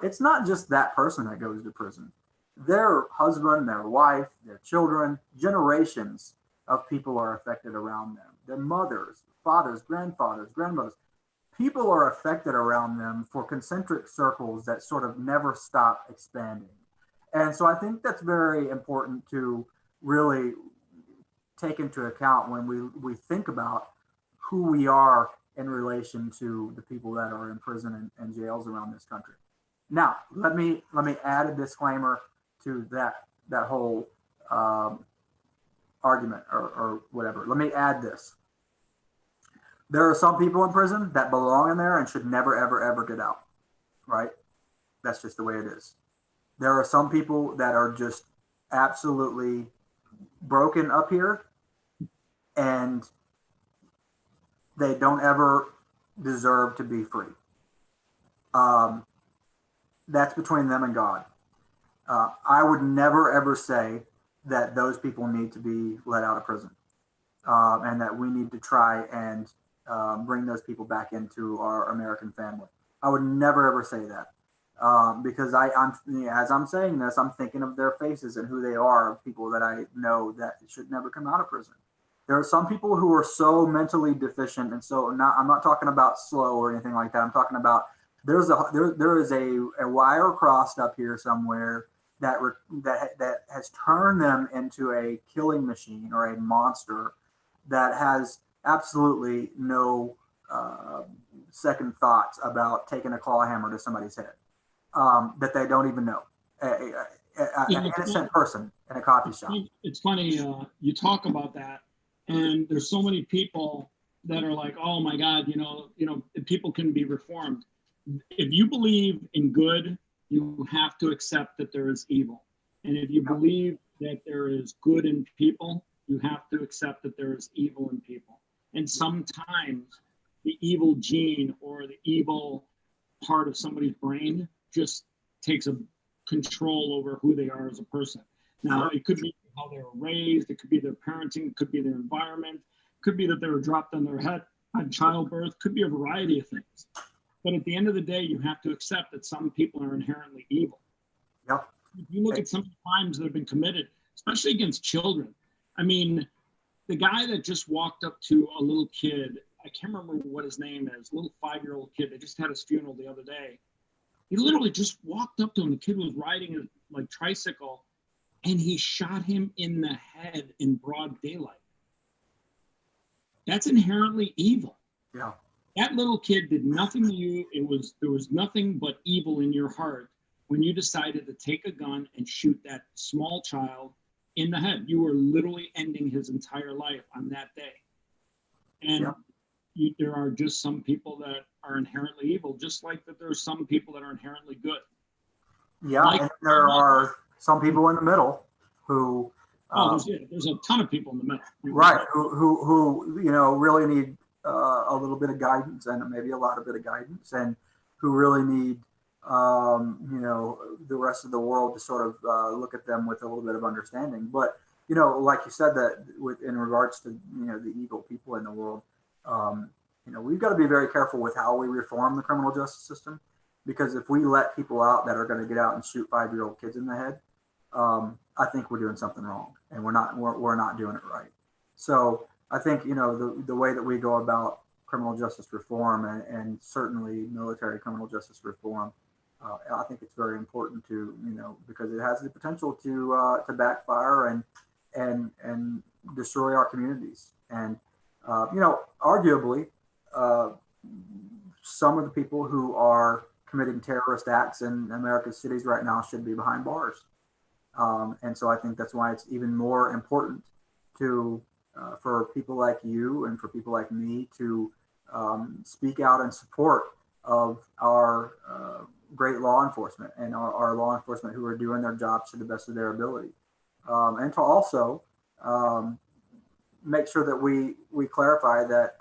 it's not just that person that goes to prison. Their husband, their wife, their children, generations of people are affected around them. Their mothers, fathers, grandfathers, grandmothers. People are affected around them for concentric circles that sort of never stop expanding. And so I think that's very important to really take into account when we think about who we are in relation to the people that are in prison and jails around this country. Now, let me add a disclaimer to that whole argument or whatever. Let me add this. There are some people in prison that belong in there and should never, ever, ever get out, right? That's just the way it is. There are some people that are just absolutely broken up here and they don't ever deserve to be free. That's between them and God. I would never, ever say that those people need to be let out of prison and that we need to try and bring those people back into our American family. I would never, ever say that because as I'm saying this, I'm thinking of their faces and who they are, people that I know that should never come out of prison. There are some people who are so mentally deficient, and so I'm not talking about slow or anything like that. I'm talking about there is a wire crossed up here somewhere that has turned them into a killing machine or a monster that has absolutely no second thoughts about taking a claw hammer to somebody's head that they don't even know. An innocent person in a coffee shop. It's funny you talk about that, and there's so many people that are like, oh my God, people can be reformed. If you believe in good, you have to accept that there is evil. And if you believe that there is good in people, you have to accept that there is evil in people. And sometimes the evil gene or the evil part of somebody's brain just takes a control over who they are as a person. Now, it could be how they were raised, it could be their parenting, it could be their environment, it could be that they were dropped on their head on childbirth, it could be a variety of things. But at the end of the day, you have to accept that some people are inherently evil. Yep. If you look at some of the crimes that have been committed, especially against children, I mean, the guy that just walked up to a little kid, I can't remember what his name is, a little 5-year-old kid, they just had his funeral the other day. He literally just walked up to him. The kid was riding a tricycle, and he shot him in the head in broad daylight. That's inherently evil. Yeah. That little kid did nothing to you. There was nothing but evil in your heart when you decided to take a gun and shoot that small child in the head. You were literally ending his entire life on that day. And there are just some people that are inherently evil, just like that there are some people that are inherently good. Yeah, and there are some people in the middle who Oh, there's a ton of people in the middle. Right, who really need a little bit of guidance and maybe a lot of bit of guidance, and who really need the rest of the world to sort of look at them with a little bit of understanding. But like you said, that in regards to the evil people in the world, we've got to be very careful with how we reform the criminal justice system, because if we let people out that are going to get out and shoot 5-year-old kids in the head, I think we're doing something wrong, and we're not doing it right. So I think the way that we go about criminal justice reform and certainly military criminal justice reform, I think it's very important to because it has the potential to backfire and destroy our communities. And arguably, some of the people who are committing terrorist acts in America's cities right now should be behind bars. And so I think that's why it's even more important to for people like you and for people like me to speak out in support of our great law enforcement and our law enforcement who are doing their jobs to the best of their ability, and to also make sure that we clarify that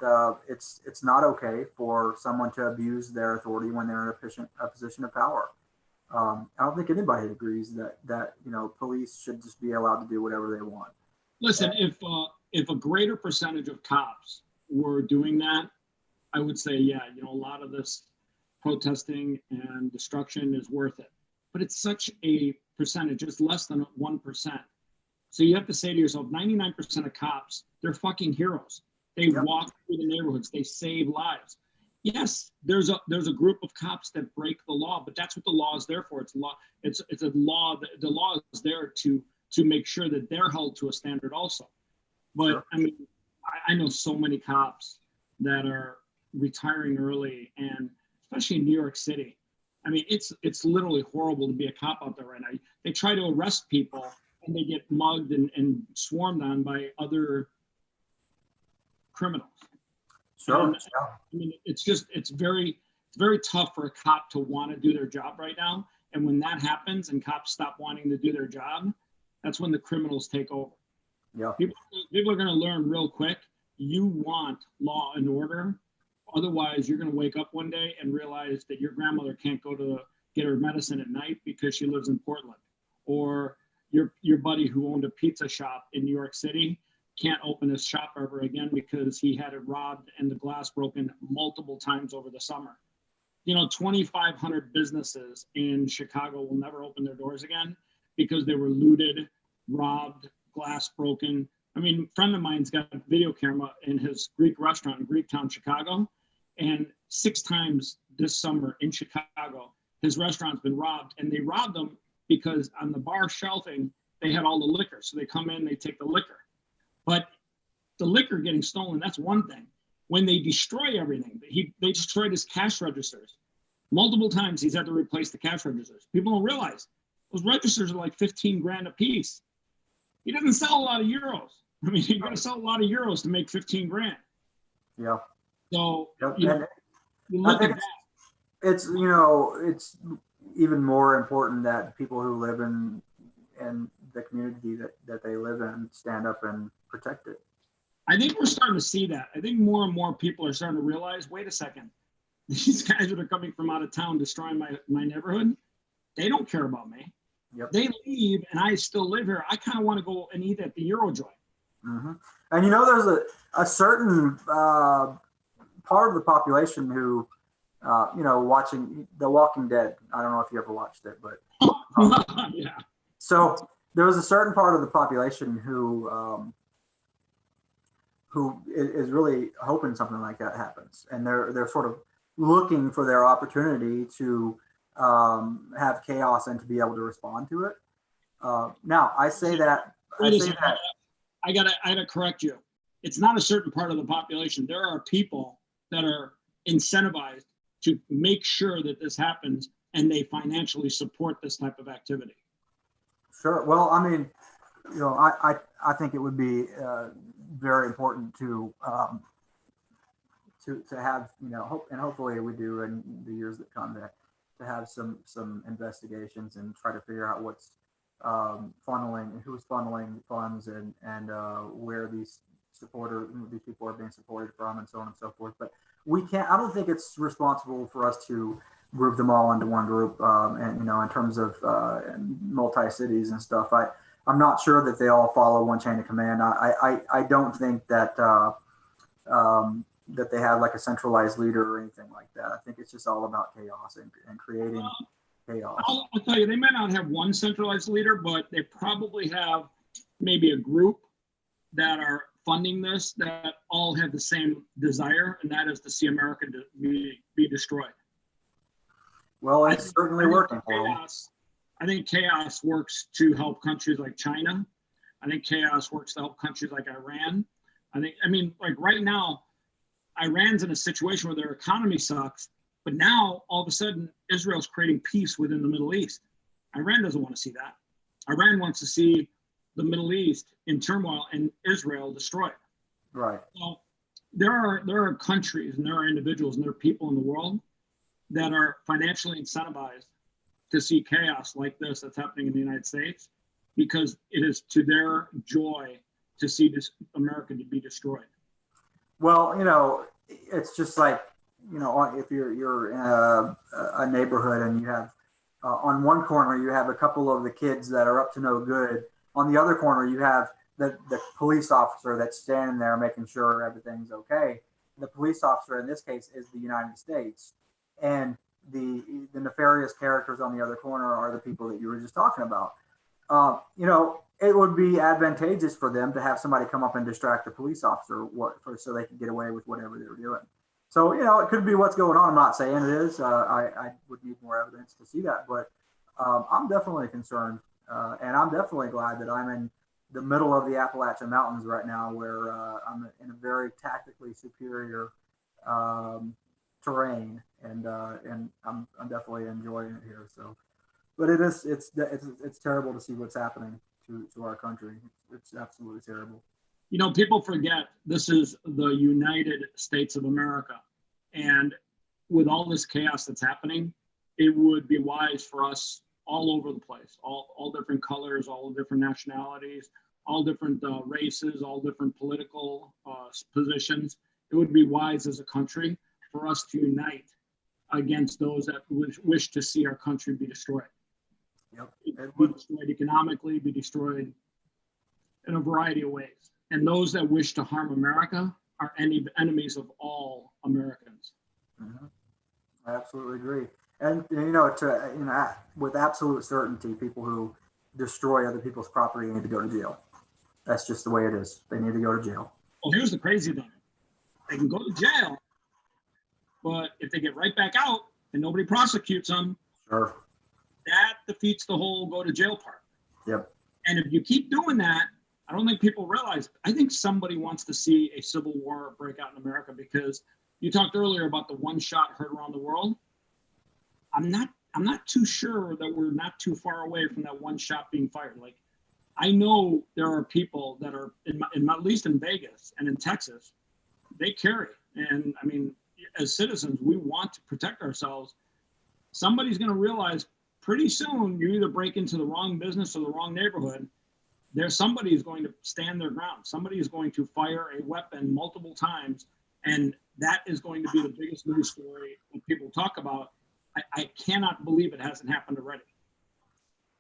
it's not okay for someone to abuse their authority when they're in a position of power. I don't think anybody agrees that police should just be allowed to do whatever they want. Listen, if a greater percentage of cops were doing that, I would say, yeah, a lot of this protesting and destruction is worth it. But it's such a percentage, it's less than 1%. So you have to say to yourself, 99% of cops, they're fucking heroes. They walk through the neighborhoods, they save lives. Yes, there's a group of cops that break the law, but that's what the law is there for. It's law. It's a law. The law is there to make sure that they're held to a standard also. But sure. I mean, I know so many cops that are retiring early, and especially in New York City. I mean, it's literally horrible to be a cop out there right now. They try to arrest people and they get mugged and swarmed on by other criminals. Sure. And, I mean, it's very tough for a cop to want to do their job right now. And when that happens and cops stop wanting to do their job, that's when the criminals take over. Yeah. People are going to learn real quick. You want law and order. Otherwise, you're going to wake up one day and realize that your grandmother can't go to get her medicine at night because she lives in Portland. Or your buddy who owned a pizza shop in New York City can't open his shop ever again because he had it robbed and the glass broken multiple times over the summer. 2,500 businesses in Chicago will never open their doors again because they were looted, robbed, glass broken. I mean, a friend of mine's got a video camera in his Greek restaurant in Greektown, Chicago, and 6 times this summer in Chicago, his restaurant's been robbed, and they robbed them because on the bar shelving, they had all the liquor. So they come in, they take the liquor. But the liquor getting stolen, that's one thing. When they destroy everything, they destroyed his cash registers. Multiple times he's had to replace the cash registers. People don't realize those registers are like 15 grand a piece. He doesn't sell a lot of euros. I mean, you're going to sell a lot of euros to make 15 grand. Yeah. So you look at that. It's even more important that people who live in the community that they live in stand up and protect it. I think we're starting to see that. I think more and more people are starting to realize, wait a second, these guys that are coming from out of town destroying my neighborhood, they don't care about me. Yep. They leave and I still live here. I kind of want to go and eat at the Euro joint. Mm-hmm. And there's a certain part of the population who, watching The Walking Dead. I don't know if you ever watched it, but yeah. So there was a certain part of the population who is really hoping something like that happens, and they're sort of looking for their opportunity to have chaos and to be able to respond to it. Now, I gotta correct you. It's not a certain part of the population. There are people that are incentivized to make sure that this happens, and they financially support this type of activity. Sure. Well, I mean, I think it would be very important to have, and hopefully we do in the years that come, to have some investigations and try to figure out funneling, who's funneling funds, and where these people are being supported from, and so on and so forth. But we can't. I don't think it's responsible for us to group them all into one group. And in terms of multi-cities and stuff, I'm not sure that they all follow one chain of command. I don't think that that they have like a centralized leader or anything like that. I think it's just all about chaos and creating chaos. I'll tell you, they may not have one centralized leader, but they probably have maybe a group that are funding this that all have the same desire, and that is to see America be destroyed. Well, it's certainly working for them. I think chaos works to help countries like China. I think chaos works to help countries like Iran. Like right now, Iran's in a situation where their economy sucks, but now all of a sudden, Israel's creating peace within the Middle East. Iran doesn't want to see that. Iran wants to see the Middle East in turmoil and Israel destroyed. Right. So there are countries and there are individuals and there are people in the world that are financially incentivized to see chaos like this that's happening in the United States, because it is to their joy to see this America to be destroyed. Well, it's just like, if you're in a neighborhood and you have on one corner you have a couple of the kids that are up to no good. On the other corner you have the police officer that's standing there making sure everything's okay. The police officer in this case is the United States, and the nefarious characters on the other corner are the people that you were just talking about. It would be advantageous for them to have somebody come up and distract the police officer so they can get away with whatever they were doing. So, it could be what's going on. I'm not saying it is. I would need more evidence to see that, but I'm definitely concerned. And I'm definitely glad that I'm in the middle of the Appalachian Mountains right now, where I'm in a very tactically superior terrain, and I'm definitely enjoying it here. So, but it's terrible to see what's happening to our country. It's absolutely terrible. People forget this is the United States of America, and with all this chaos that's happening, it would be wise for us all over the place, all different colors, all different nationalities, all different races, all different political positions. It would be wise as a country for us to unite against those that wish to see our country be destroyed. Yep. Be destroyed economically, be destroyed in a variety of ways. And those that wish to harm America are enemies of all Americans. Mm-hmm. I absolutely agree. And with absolute certainty, people who destroy other people's property need to go to jail. That's just the way it is. They need to go to jail. Well, here's the crazy thing. They can go to jail, but if they get right back out and nobody prosecutes them, sure, that defeats the whole go to jail part. Yep. And if you keep doing that, I don't think people realize, I think somebody wants to see a civil war break out in America, because you talked earlier about the one shot heard around the world. I'm not too sure that we're not too far away from that one shot being fired. Like, I know there are people that are at least in Vegas and in Texas, they carry. And I mean, as citizens, we want to protect ourselves. Somebody's going to realize pretty soon you either break into the wrong business or the wrong neighborhood. Somebody is going to stand their ground. Somebody is going to fire a weapon multiple times, and that is going to be the biggest news story that people talk about. I cannot believe it hasn't happened already.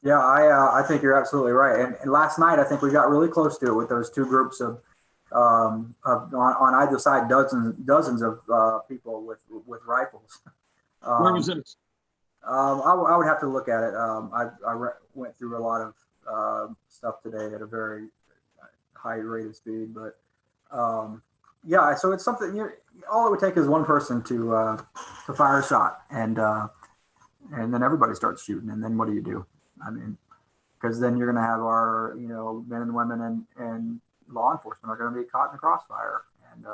Yeah, I think you're absolutely right. And last night, I think we got really close to it with those two groups of on either side, dozens of people with rifles. Where was this? I would have to look at it. I went through a lot of stuff today at a very high rate of speed, but yeah. So it's something. All it would take is one person to fire a shot, and then everybody starts shooting, and then what do you do? I mean, because then you're going to have our men and women and law enforcement are going to be caught in the crossfire. And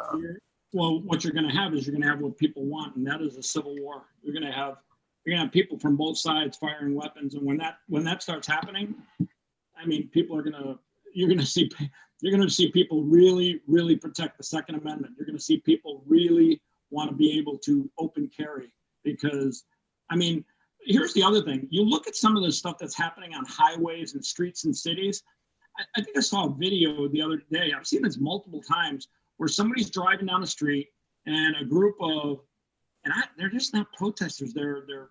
well, what you're going to have is what people want, and that is a civil war. You're going to have people from both sides firing weapons, and when that starts happening, I mean, you're going to see people really, really protect the Second Amendment. You're going to see people really want to be able to open carry, because, I mean, here's the other thing. You look at some of the stuff that's happening on highways and streets and cities. I think I saw a video the other day. I've seen this multiple times where somebody's driving down the street and a group of, they're just not protesters. They're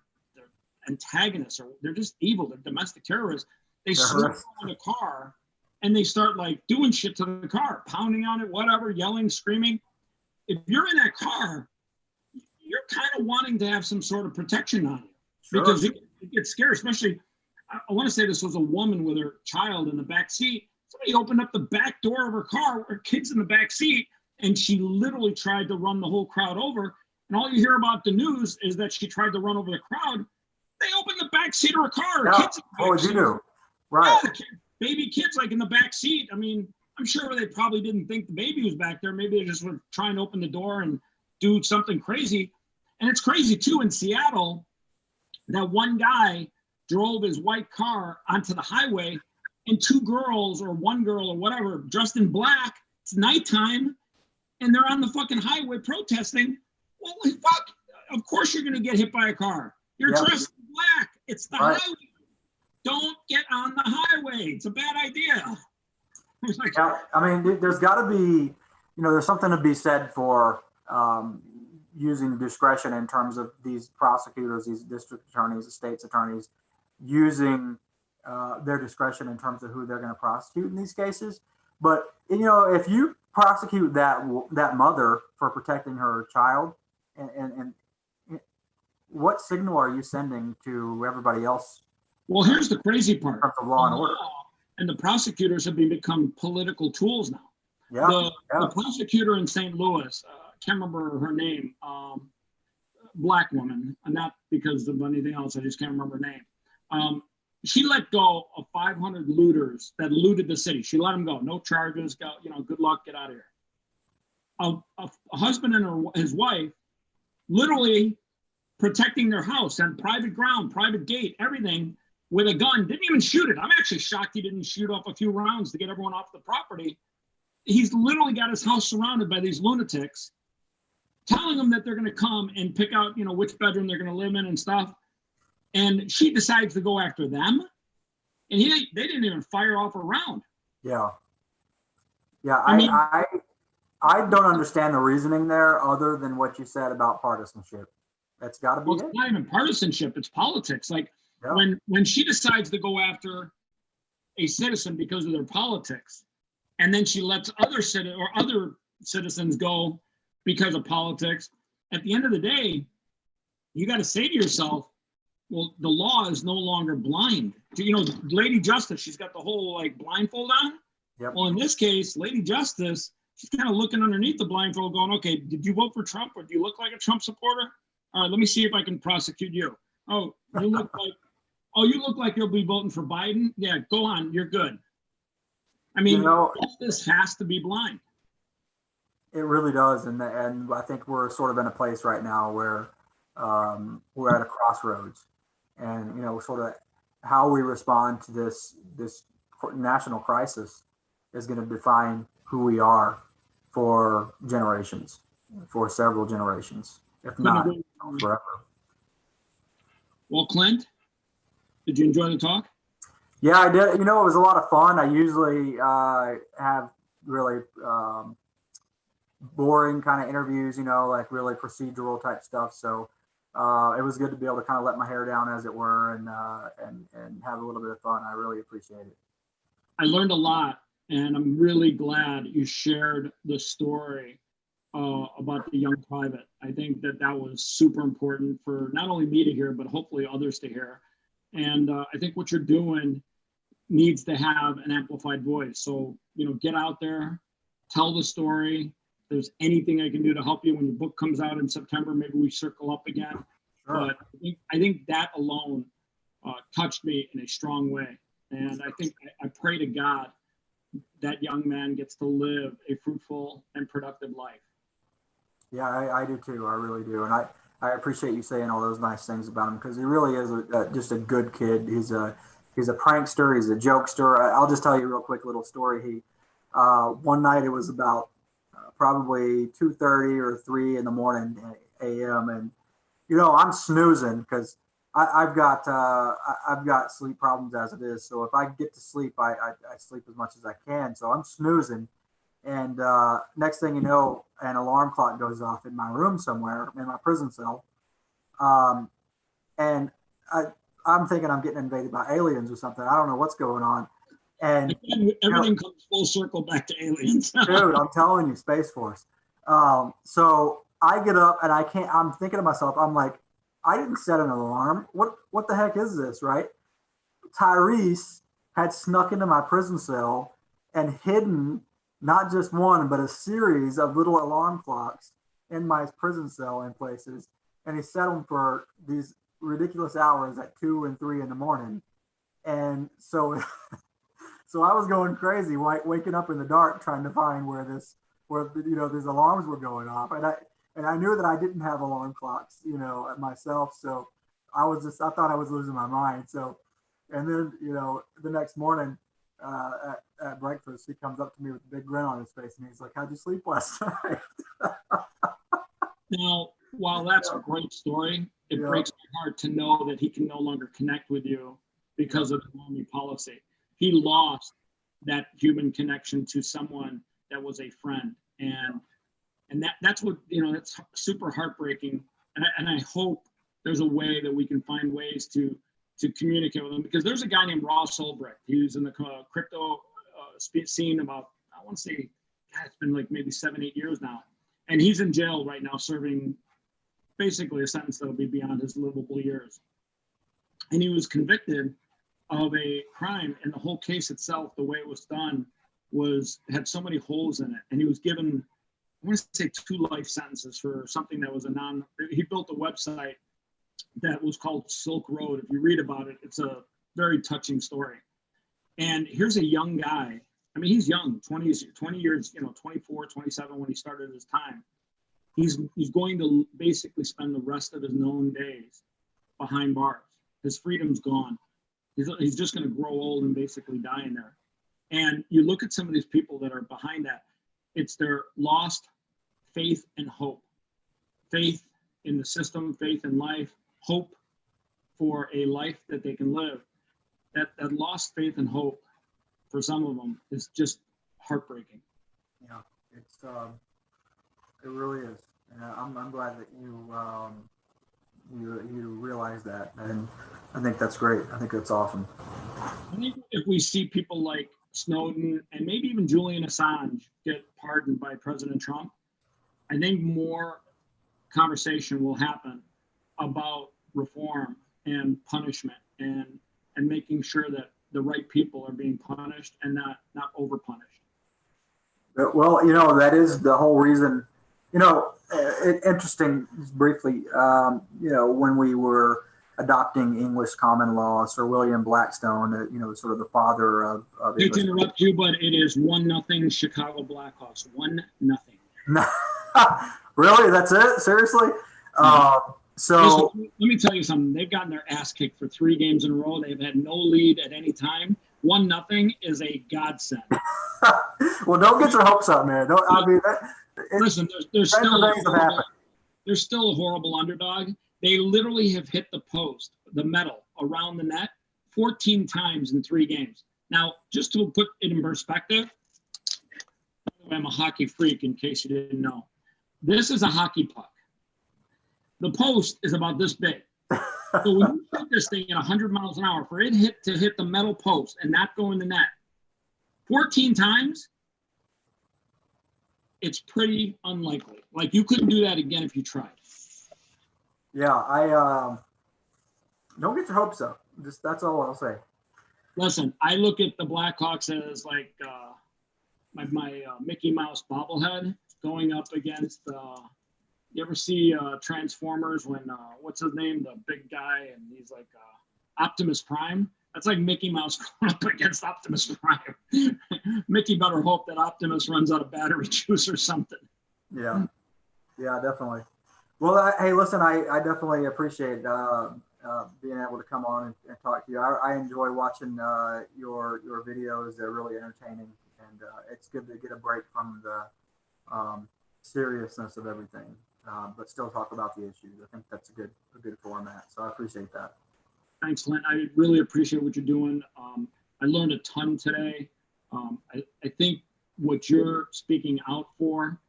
antagonists, or they're just evil. They're domestic terrorists. They slip on the car and they start like doing shit to the car, pounding on it, whatever, yelling, screaming. If you're in that car, you're kind of wanting to have some sort of protection on you because it gets scary, especially, I want to say this was a woman with her child in the back seat. Somebody opened up the back door of her car with her kids in the back seat, and she literally tried to run the whole crowd over. And all you hear about the news is that she tried to run over the crowd. They opened the back seat of her car. Yeah. Kids What would you do? Right. Yeah, baby kids like in the back seat. I mean, I'm sure they probably didn't think the baby was back there. Maybe they just were trying to open the door and do something crazy. And it's crazy too in Seattle that one guy drove his white car onto the highway and two girls or one girl or whatever dressed in black. It's nighttime and they're on the fucking highway protesting. Well, fuck, of course you're going to get hit by a car. You're dressed in black. It's the highway. Don't get on the highway. It's a bad idea. Like, yeah, I mean, there's got to be, there's something to be said for using discretion in terms of these prosecutors, these district attorneys, the state's attorneys, using their discretion in terms of who they're going to prosecute in these cases. But, if you prosecute that mother for protecting her child, and what signal are you sending to everybody else? Well, here's the crazy part. Of law and order. And the prosecutors have become political tools now. Yeah. The prosecutor in St. Louis, can't remember her name, black woman, not because of anything else, I just can't remember her name. She let go of 500 looters that looted the city. She let them go, no charges, go, good luck, get out of here. A husband and his wife literally protecting their house on private ground, private gate, everything, with a gun, didn't even shoot it. I'm actually shocked he didn't shoot off a few rounds to get everyone off the property. He's literally got his house surrounded by these lunatics, telling them that they're going to come and pick out, which bedroom they're going to live in and stuff. And she decides to go after them. And they didn't even fire off a round. Yeah. Yeah, I don't understand the reasoning there other than what you said about partisanship. That's got to be It's not even partisanship, it's politics. Like, when she decides to go after a citizen because of their politics, and then she lets other citizens go because of politics, at the end of the day, you got to say to yourself, well, the law is no longer blind. Lady Justice, she's got the whole like blindfold on. Yep. Well, in this case, Lady Justice, she's kind of looking underneath the blindfold going, okay, did you vote for Trump or do you look like a Trump supporter? All right, let me see if I can prosecute you. Oh, you look like you'll be voting for Biden? Yeah, go on, you're good. I mean, justice has to be blind. It really does, and I think we're sort of in a place right now where we're at a crossroads, and sort of how we respond to this national crisis is going to define who we are for generations, for several generations, if not forever. Well, Clint, did you enjoy the talk? Yeah, I did. It was a lot of fun. I usually have really boring kind of interviews, like really procedural type stuff. So it was good to be able to kind of let my hair down, as it were, and have a little bit of fun. I really appreciate it. I learned a lot, and I'm really glad you shared the story about the young private. I think that was super important for not only me to hear, but hopefully others to hear. And I think what you're doing needs to have an amplified voice. So, get out there, tell the story. If there's anything I can do to help you when your book comes out in September, maybe we circle up again. Sure. But I think that alone touched me in a strong way. And I pray to God that young man gets to live a fruitful and productive life. Yeah, I do too. I really do. And I appreciate you saying all those nice things about him, because he really is just a good kid. He's a prankster. He's a jokester. I'll just tell you a real quick little story. One night, it was about probably 2:30 or 3 in the morning a.m. And I'm snoozing because I've got sleep problems as it is. So if I get to sleep, I sleep as much as I can. So I'm snoozing, and next thing you know, an alarm clock goes off in my room somewhere in my prison cell, and I'm thinking I'm getting invaded by aliens or something. I don't know what's going on, and Again, everything comes full circle back to aliens. dude, I'm telling you, Space Force. So I get up and I can't. I'm thinking to myself, I'm like, I didn't set an alarm. What the heck is this, right? Tyrese had snuck into my prison cell and hidden not just one, but a series of little alarm clocks in my prison cell in places. And he set them for these ridiculous hours at 2 and 3 in the morning. And so, so I was going crazy, waking up in the dark, trying to find where these alarms were going off. And I knew that I didn't have alarm clocks, myself. So I thought I was losing my mind. So, and then, the next morning at breakfast, he comes up to me with a big grin on his face and he's like, "How'd you sleep last night?" Now, while that's a great story, it breaks my heart to know that he can no longer connect with you because of the Army policy. He lost that human connection to someone that was a friend. And that's what, that's super heartbreaking. And I hope there's a way that we can find ways to communicate with him, because there's a guy named Ross Ulbricht. He was in the crypto scene about, I want to say, God, it's been like maybe 7-8 years now. And he's in jail right now serving basically a sentence that'll be beyond his livable years. And he was convicted of a crime, and the whole case itself, the way it was done, had so many holes in it. And he was given, I want to say, 2 life sentences for something that was he built a website that was called Silk Road. If you read about it, it's a very touching story. And here's a young guy. I mean, he's young, 20 years, 24, 27 when he started his time. He's going to basically spend the rest of his known days behind bars. His freedom's gone. He's just going to grow old and basically die in there. And you look at some of these people that are behind that, it's their lost faith and hope. Faith in the system, faith in life, hope for a life that they can live. That lost faith and hope for some of them is just heartbreaking. Yeah, it really is. And I'm glad that you realize that, and I think that's great. I think that's awesome. I think if we see people like Snowden and maybe even Julian Assange get pardoned by President Trump, I think more conversation will happen about reform and punishment and making sure that the right people are being punished and not over punished. Well, that is the whole reason. Interesting, briefly. When we were adopting English common law, Sir William Blackstone, sort of the father of I hate to interrupt you, but it is 1-0 Chicago Blackhawks. 1-0. Really? That's it? Seriously? So listen, let me tell you something. They've gotten their ass kicked for 3 games in a row. They've had no lead at any time. 1-0 is a godsend. Well, don't get your hopes up, man. Listen, there's still a horrible underdog. They literally have hit the post, the metal around the net 14 times in 3 games. Now, just to put it in perspective, I'm a hockey freak in case you didn't know. This is a hockey puck. The post is about this big. So when you shoot this thing at 100 miles an hour, for it to hit the metal post and not go in the net 14 times, it's pretty unlikely. Like, you couldn't do that again if you tried. Yeah, I don't get your hopes up. That's all I'll say. Listen, I look at the Blackhawks as like my Mickey Mouse bobblehead going up against. You ever see Transformers when what's his name, the big guy, and he's like Optimus Prime? That's like Mickey Mouse going up against Optimus Prime. Mickey better hope that Optimus runs out of battery juice or something. Yeah, definitely. Well, hey, listen, I definitely appreciate being able to come on and talk to you. I enjoy watching your videos. They're really entertaining, and it's good to get a break from the seriousness of everything, but still talk about the issues. I think that's a good format. So I appreciate that. Thanks, Clint. I really appreciate what you're doing. I learned a ton today. I think what you're speaking out for,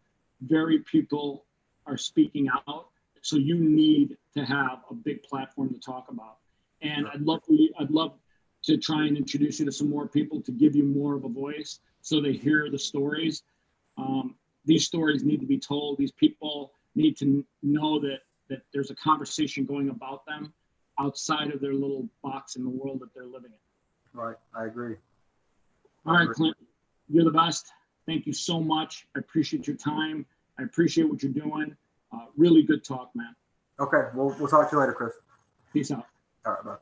very people are speaking out. So you need to have a big platform to talk about. And I'd love to try and introduce you to some more people to give you more of a voice so they hear the stories. These stories need to be told. These people need to know that there's a conversation going about them outside of their little box in the world that they're living in. Right. I agree. All right, Clint, you're the best. Thank you so much. I appreciate your time. I appreciate what you're doing. Really good talk, man. Okay. We'll talk to you later, Chris. Peace out. All right. Bye.